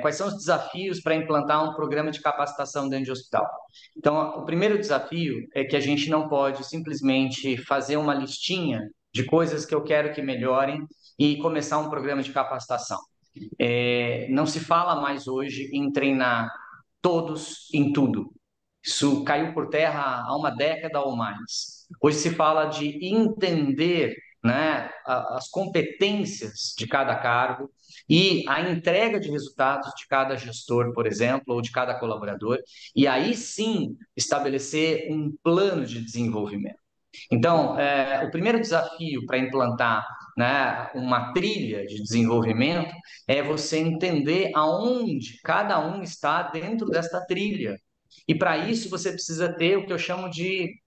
Quais são os desafios para implantar um programa de capacitação dentro de hospital? Então, o primeiro desafio é que a gente não pode simplesmente fazer uma listinha de coisas que eu quero que melhorem e começar um programa de capacitação. Não se fala mais hoje em treinar todos em tudo. Isso caiu por terra há uma década ou mais. Hoje se fala de entender, né, as competências de cada cargo e a entrega de resultados de cada gestor, por exemplo, ou de cada colaborador, e aí sim estabelecer um plano de desenvolvimento. Então, o primeiro desafio para implantar, né, uma trilha de desenvolvimento é você entender aonde cada um está dentro desta trilha. E para isso você precisa ter o que eu chamo de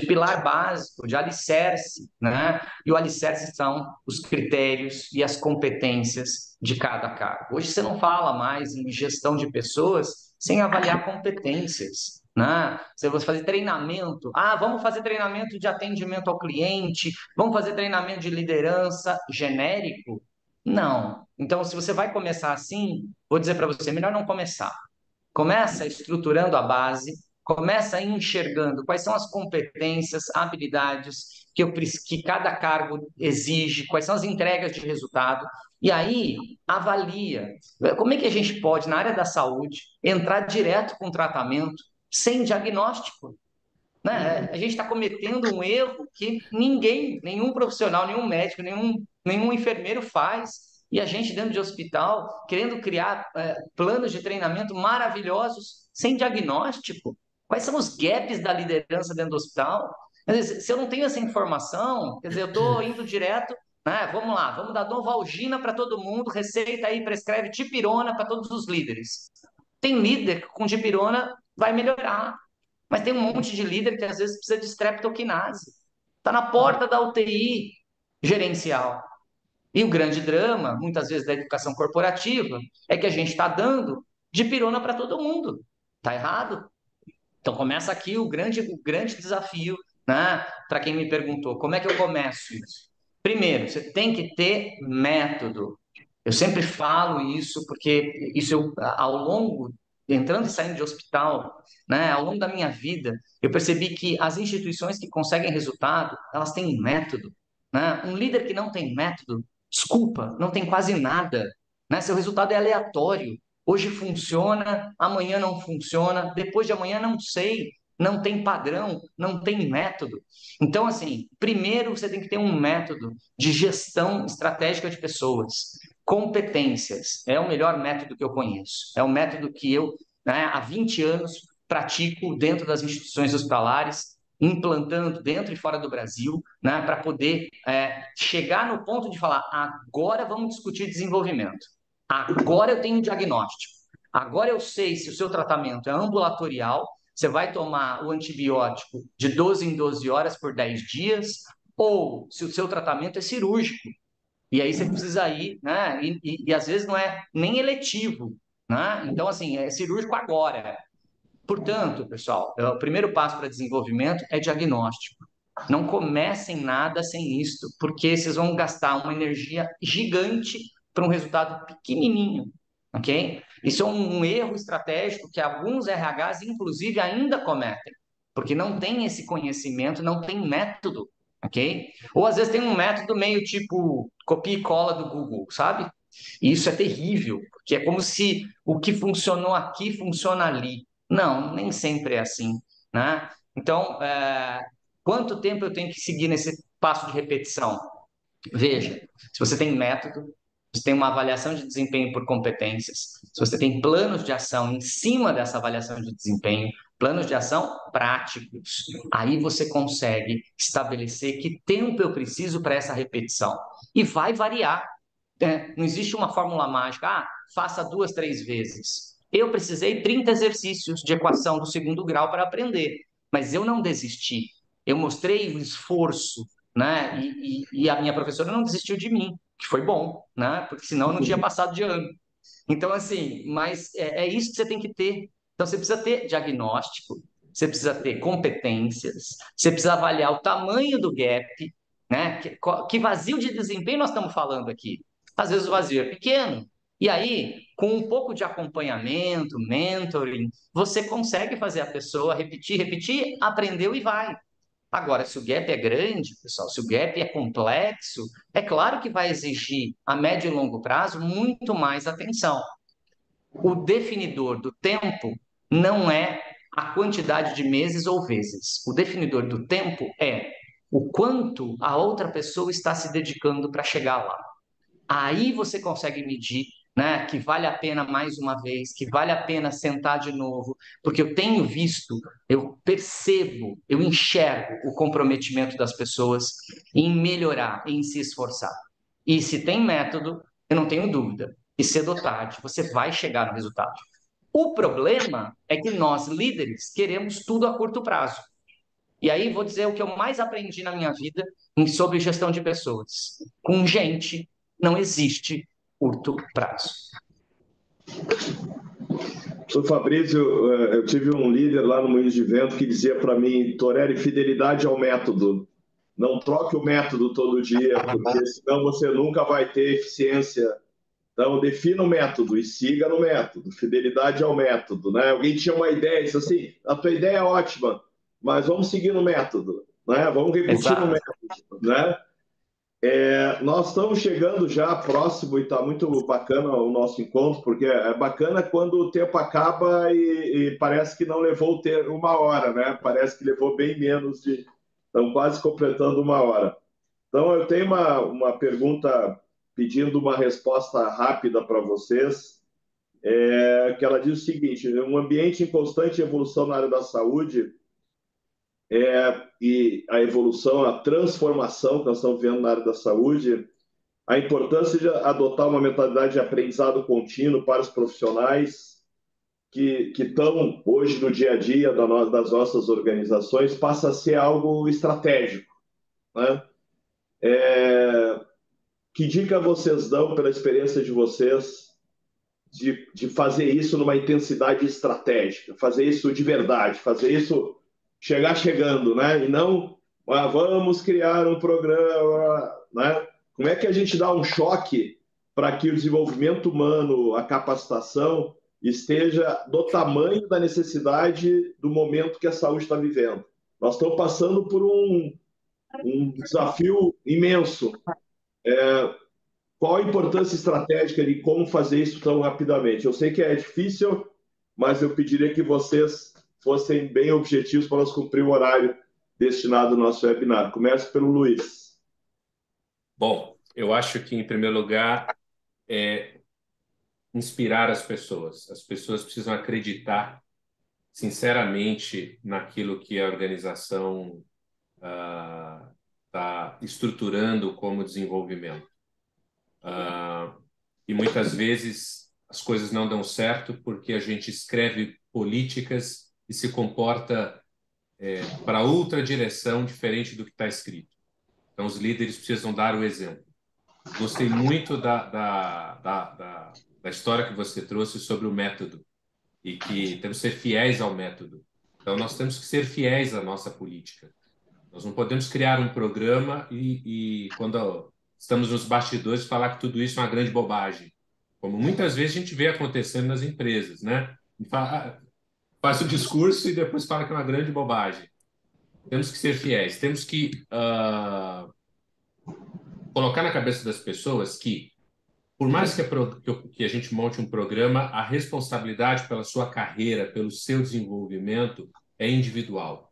pilar básico, de alicerce, né? E o alicerce são os critérios e as competências de cada cargo. Hoje você não fala mais em gestão de pessoas sem avaliar competências, né? Você vai fazer treinamento. Vamos fazer treinamento de atendimento ao cliente, vamos fazer treinamento de liderança genérico? Não. Então, se você vai começar assim, vou dizer para você, melhor não começar. Começa estruturando a base, começa enxergando quais são as competências, habilidades que cada cargo exige, quais são as entregas de resultado, e aí avalia como é que a gente pode, na área da saúde, entrar direto com tratamento sem diagnóstico. Né? A gente está cometendo um erro que ninguém, nenhum profissional, nenhum médico, nenhum enfermeiro faz. E a gente, dentro de hospital, querendo criar planos de treinamento maravilhosos sem diagnóstico. Quais são os gaps da liderança dentro do hospital? Quer dizer, se eu não tenho essa informação, quer dizer, eu estou indo direto, né? Vamos lá, vamos dar Novalgina para todo mundo, receita aí, prescreve dipirona para todos os líderes. Tem líder que com dipirona vai melhorar. Mas tem um monte de líder que às vezes precisa de streptokinase. Está na porta da UTI gerencial. E o grande drama, muitas vezes, da educação corporativa, é que a gente está dando dipirona para todo mundo. Está errado. Então começa aqui o grande desafio, né? Para quem me perguntou, como é que eu começo isso? Primeiro, você tem que ter método. Eu sempre falo isso porque ao longo, entrando e saindo de hospital, né, ao longo da minha vida, eu percebi que as instituições que conseguem resultado, elas têm método, né? Um líder que não tem método, desculpa, não tem quase nada, né? Seu resultado é aleatório. Hoje funciona, amanhã não funciona, depois de amanhã não sei, não tem padrão, não tem método. Então, assim, primeiro você tem que ter um método de gestão estratégica de pessoas. Competências é o melhor método que eu conheço. É o método que eu, né, há 20 anos, pratico dentro das instituições hospitalares, implantando dentro e fora do Brasil, né, para poder chegar no ponto de falar: agora vamos discutir desenvolvimento. Agora eu tenho um diagnóstico. Agora eu sei se o seu tratamento é ambulatorial, você vai tomar o antibiótico de 12 em 12 horas por 10 dias, ou se o seu tratamento é cirúrgico. E aí você precisa ir, né? E às vezes não é nem eletivo, né? Então, assim, é cirúrgico agora. Portanto, pessoal, o primeiro passo para desenvolvimento é diagnóstico. Não comecem nada sem isso, porque vocês vão gastar uma energia gigante para um resultado pequenininho, ok? Isso é um erro estratégico que alguns RHs, inclusive, ainda cometem, porque não tem esse conhecimento, não tem método, ok? Ou às vezes tem um método meio tipo copia e cola do Google, sabe? E isso é terrível, porque é como se o que funcionou aqui funciona ali. Não, nem sempre é assim, né? Então, quanto tempo eu tenho que seguir nesse passo de repetição? Veja, se você tem método, se tem uma avaliação de desempenho por competências, se você tem planos de ação em cima dessa avaliação de desempenho, Planos de ação práticos. Aí você consegue estabelecer que tempo eu preciso para essa repetição. E vai variar. Não existe uma fórmula mágica. Faça 2, 3 vezes. Eu precisei 30 exercícios de equação do segundo grau para aprender, mas eu não desisti. Eu mostrei o esforço, né? E a minha professora não desistiu de mim, que foi bom, né? Porque senão eu não tinha passado de ano. Então, assim, mas é isso que você tem que ter. Então, você precisa ter diagnóstico, você precisa ter competências, você precisa avaliar o tamanho do gap, né? Que vazio de desempenho nós estamos falando aqui? Às vezes o vazio é pequeno. E aí, com um pouco de acompanhamento, mentoring, você consegue fazer a pessoa repetir, repetir, aprendeu e vai. Agora, se o gap é grande, pessoal, se o gap é complexo, é claro que vai exigir, a médio e longo prazo, muito mais atenção. O definidor do tempo não é a quantidade de meses ou vezes. O definidor do tempo é o quanto a outra pessoa está se dedicando para chegar lá. Aí você consegue medir, né, que vale a pena mais uma vez, que vale a pena sentar de novo, porque eu tenho visto, eu percebo, eu enxergo o comprometimento das pessoas em melhorar, em se esforçar. E se tem método, eu não tenho dúvida, e cedo ou tarde você vai chegar no resultado. O problema é que nós, líderes, queremos tudo a curto prazo. E aí vou dizer o que eu mais aprendi na minha vida sobre gestão de pessoas. Com gente não existe curto prazo. Sou Fabrício, eu tive um líder lá no Moinhos de Vento que dizia para mim, Torelli, fidelidade ao método. Não troque o método todo dia, porque senão você nunca vai ter eficiência. Então, defina o método e siga no método. Fidelidade ao método, né? Alguém tinha uma ideia, disse assim, a tua ideia é ótima, mas vamos seguir no método, né? Vamos repetir no método, né? Nós estamos chegando já próximo e está muito bacana o nosso encontro, porque é bacana quando o tempo acaba e parece que não levou uma hora, né? Parece que levou bem menos de... Estamos quase completando uma hora. Então, eu tenho uma pergunta pedindo uma resposta rápida para vocês, que ela diz o seguinte, um ambiente em constante evolução na área da saúde e a evolução, a transformação que nós estamos vendo na área da saúde, a importância de adotar uma mentalidade de aprendizado contínuo para os profissionais que estão hoje no dia a dia das nossas organizações passa a ser algo estratégico, né? Que dica vocês dão pela experiência de vocês de fazer isso numa intensidade estratégica, fazer isso de verdade, fazer isso chegar chegando, né? E não, vamos criar um programa, né? Como é que a gente dá um choque para que o desenvolvimento humano, a capacitação, esteja do tamanho da necessidade do momento que a saúde está vivendo? Nós estamos passando por um desafio imenso. Qual a importância estratégica de como fazer isso tão rapidamente? Eu sei que é difícil, mas eu pediria que vocês fossem bem objetivos para nós cumprir o horário destinado ao nosso webinar. Começo pelo Luiz. Bom, eu acho que, em primeiro lugar, inspirar as pessoas. As pessoas precisam acreditar sinceramente naquilo que a organização está estruturando como desenvolvimento. E muitas vezes as coisas não dão certo porque a gente escreve políticas e se comporta para outra direção diferente do que está escrito. Então, os líderes precisam dar o exemplo. Gostei muito da história que você trouxe sobre o método e que temos que ser fiéis ao método. Então, nós temos que ser fiéis à nossa política. Nós não podemos criar um programa e quando estamos nos bastidores, falar que tudo isso é uma grande bobagem. Como muitas vezes a gente vê acontecendo nas empresas, né? Faz o discurso e depois fala que é uma grande bobagem. Temos que ser fiéis, temos que colocar na cabeça das pessoas que, por mais que a gente monte um programa, a responsabilidade pela sua carreira, pelo seu desenvolvimento é individual.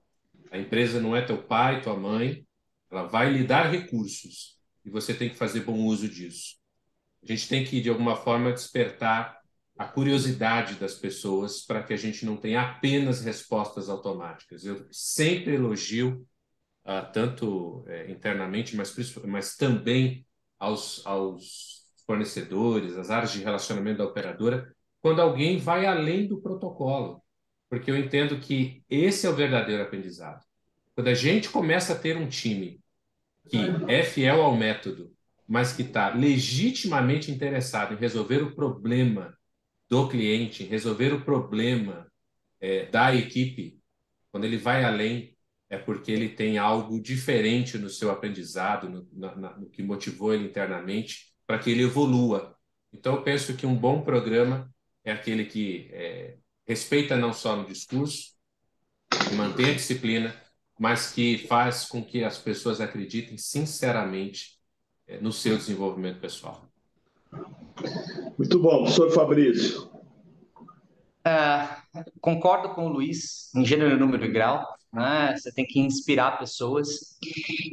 A empresa não é teu pai, tua mãe, ela vai lhe dar recursos e você tem que fazer bom uso disso. A gente tem que, de alguma forma, despertar a curiosidade das pessoas para que a gente não tenha apenas respostas automáticas. Eu sempre elogio, tanto internamente, mas também aos fornecedores, às áreas de relacionamento da operadora, quando alguém vai além do protocolo, porque eu entendo que esse é o verdadeiro aprendizado. Quando a gente começa a ter um time que é fiel ao método, mas que está legitimamente interessado em resolver o problema do cliente, em resolver o problema da equipe, quando ele vai além, é porque ele tem algo diferente no seu aprendizado, no que motivou ele internamente, para que ele evolua. Então, eu penso que um bom programa é aquele que respeita não só no discurso, que mantém a disciplina, mas que faz com que as pessoas acreditem sinceramente no seu desenvolvimento pessoal. Muito bom, professor Fabrício. Concordo com o Luiz, em gênero, número e grau, né? Você tem que inspirar pessoas,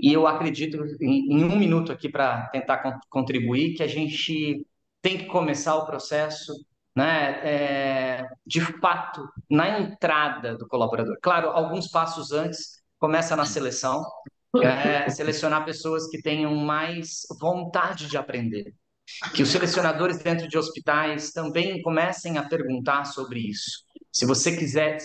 e eu acredito, em um minuto aqui para tentar contribuir, que a gente tem que começar o processo, né, de fato, na entrada do colaborador. Claro, alguns passos antes, começa na seleção, selecionar pessoas que tenham mais vontade de aprender. Que os selecionadores dentro de hospitais também comecem a perguntar sobre isso. Se você quiser,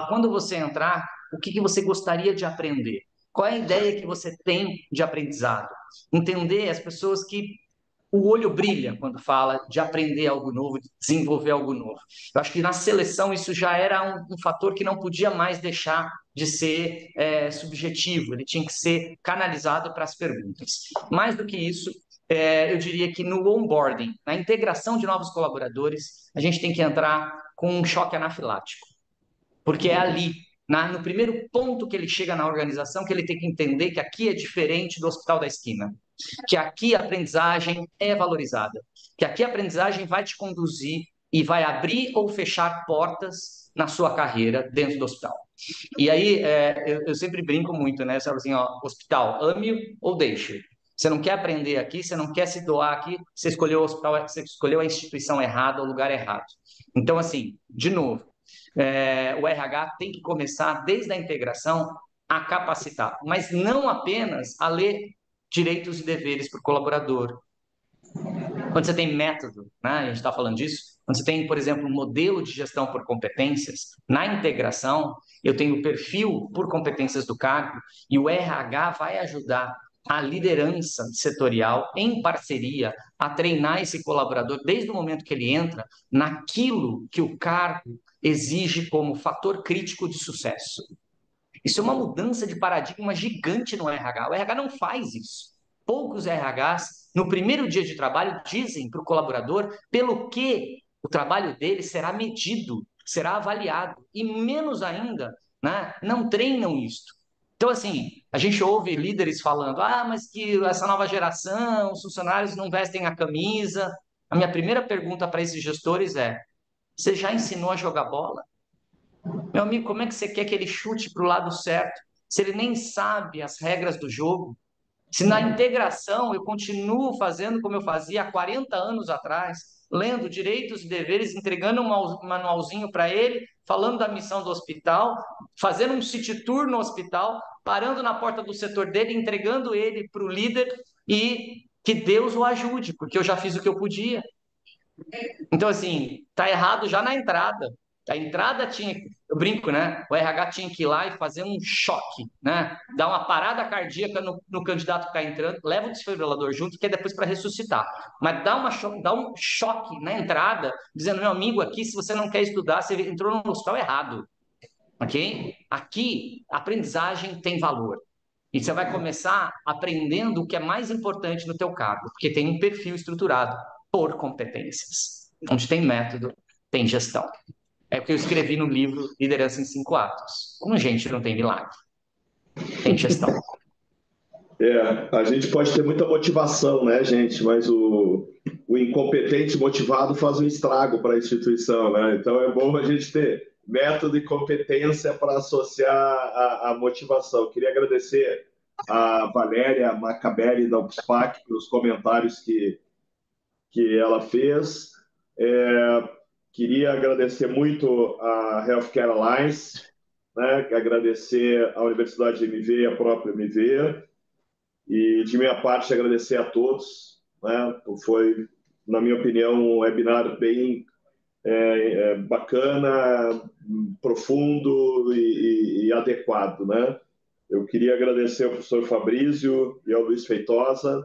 quando você entrar, o que você gostaria de aprender? Qual é a ideia que você tem de aprendizado? Entender as pessoas que o olho brilha quando fala de aprender algo novo, de desenvolver algo novo. Eu acho que na seleção isso já era um fator que não podia mais deixar de ser subjetivo, ele tinha que ser canalizado para as perguntas. Mais do que isso, eu diria que no onboarding, na integração de novos colaboradores, a gente tem que entrar com um choque anafilático, porque é ali, no primeiro ponto que ele chega na organização, que ele tem que entender que aqui é diferente do hospital da esquina, que aqui a aprendizagem é valorizada, que aqui a aprendizagem vai te conduzir e vai abrir ou fechar portas na sua carreira dentro do hospital. E aí, eu sempre brinco muito, né? Eu falo assim, ó, hospital, ame ou deixe. Você não quer aprender aqui, você não quer se doar aqui, você escolheu o hospital, você escolheu a instituição errada, o lugar errado. Então, assim, de novo, o RH tem que começar desde a integração a capacitar, mas não apenas a ler direitos e deveres para o colaborador. Quando você tem método, né, a gente está falando disso, quando você tem, por exemplo, um modelo de gestão por competências, na integração, eu tenho o perfil por competências do cargo e o RH vai ajudar a liderança setorial, em parceria, a treinar esse colaborador desde o momento que ele entra naquilo que o cargo exige como fator crítico de sucesso. Isso é uma mudança de paradigma gigante no RH. O RH não faz isso. Poucos RHs, no primeiro dia de trabalho, dizem para o colaborador pelo que o trabalho dele será medido, será avaliado. E menos ainda, né, não treinam isto. Então, assim, a gente ouve líderes falando, mas que essa nova geração, os funcionários não vestem a camisa. A minha primeira pergunta para esses gestores é, você já ensinou a jogar bola? Meu amigo, como é que você quer que ele chute para o lado certo, se ele nem sabe as regras do jogo? Se na integração eu continuo fazendo como eu fazia há 40 anos atrás, lendo direitos e deveres, entregando um manualzinho para ele, falando da missão do hospital, fazendo um city tour no hospital, parando na porta do setor dele, entregando ele para o líder e que Deus o ajude, porque eu já fiz o que eu podia. Então, assim, tá errado já na entrada. A entrada tinha, eu brinco, né? O RH tinha que ir lá e fazer um choque, né? Dar uma parada cardíaca no candidato que está entrando, leva o desfibrilador junto, que é depois para ressuscitar. Mas dá um choque na entrada, dizendo, meu amigo, aqui, se você não quer estudar, você entrou no hospital errado. Ok? Aqui, a aprendizagem tem valor. E você vai começar aprendendo o que é mais importante no teu cargo, porque tem um perfil estruturado por competências. Onde tem método, tem gestão. É o que eu escrevi no livro Liderança em 5 Atos. Como gente não tem milagre, tem gestão. A gente pode ter muita motivação, né, gente? Mas o incompetente motivado faz um estrago para a instituição, né? Então é bom a gente ter método e competência para associar a motivação. Queria agradecer a Valéria Macabelli da UPSPAC pelos comentários que ela fez. Queria agradecer muito a Healthcare Alliance, né? Agradecer à Universidade MV e à própria MV, e de minha parte agradecer a todos, né? Foi, na minha opinião, um webinar bem bacana, profundo e adequado, né? Eu queria agradecer ao professor Fabrício e ao Luiz Feitosa,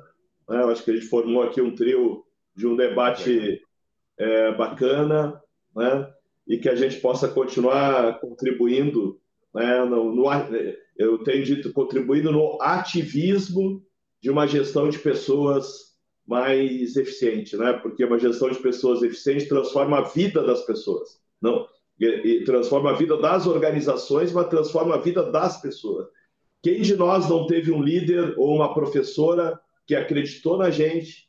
né? Eu acho que a gente formou aqui um trio de um debate bacana, né? E que a gente possa continuar contribuindo, né? Eu tenho dito, contribuindo no ativismo de uma gestão de pessoas mais eficiente, né? Porque uma gestão de pessoas eficiente transforma a vida das pessoas, não? E transforma a vida das organizações, mas transforma a vida das pessoas. Quem de nós não teve um líder ou uma professora que acreditou na gente,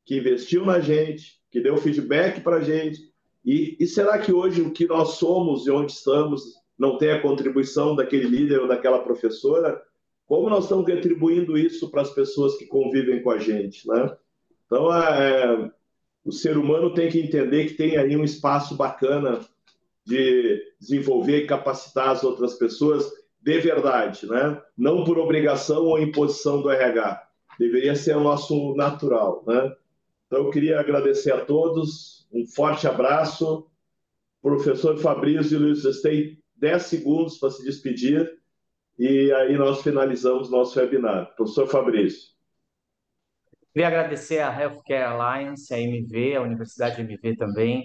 que investiu na gente, que deu feedback para a gente? E será que hoje o que nós somos e onde estamos não tem a contribuição daquele líder ou daquela professora? Como nós estamos retribuindo isso para as pessoas que convivem com a gente, né? Então, o ser humano tem que entender que tem aí um espaço bacana de desenvolver e capacitar as outras pessoas de verdade, né? Não por obrigação ou imposição do RH. Deveria ser o nosso natural, né? Então, eu queria agradecer a todos, um forte abraço. Professor Fabrício e Luiz, vocês têm 10 segundos para se despedir e aí nós finalizamos nosso webinar. Professor Fabrício. Queria agradecer à Healthcare Alliance, à MV, à Universidade MV também,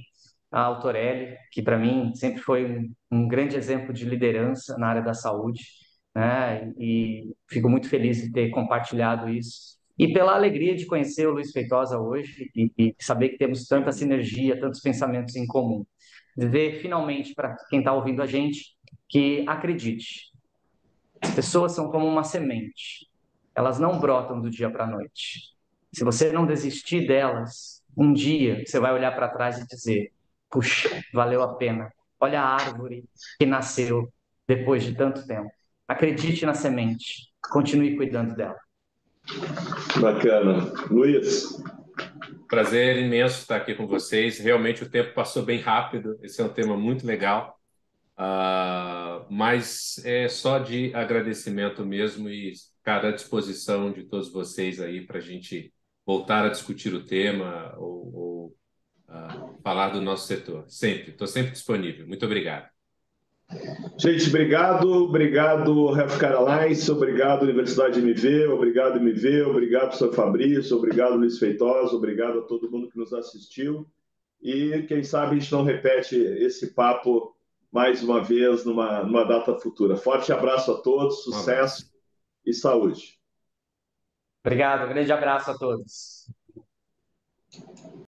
à Autorelli, que para mim sempre foi um grande exemplo de liderança na área da saúde, né? E fico muito feliz de ter compartilhado isso. E pela alegria de conhecer o Luiz Feitosa hoje e saber que temos tanta sinergia, tantos pensamentos em comum. Dizer finalmente para quem está ouvindo a gente que acredite, as pessoas são como uma semente, elas não brotam do dia para a noite. Se você não desistir delas, um dia você vai olhar para trás e dizer: puxa, valeu a pena. Olha a árvore que nasceu depois de tanto tempo. Acredite na semente, continue cuidando dela. Bacana. Luiz. Prazer imenso estar aqui com vocês. Realmente o tempo passou bem rápido. Esse é um tema muito legal. Mas é só de agradecimento mesmo e ficar à disposição de todos vocês aí para a gente voltar a discutir o tema ou falar do nosso setor. Sempre, estou sempre disponível. Muito obrigado. Gente, obrigado Healthcare Alliance, obrigado Universidade MV, obrigado MV, obrigado professor Fabrício, obrigado Luiz Feitosa, obrigado a todo mundo que nos assistiu e quem sabe a gente não repete esse papo mais uma vez numa data futura. Forte abraço a todos, sucesso e saúde. Obrigado, grande abraço a todos.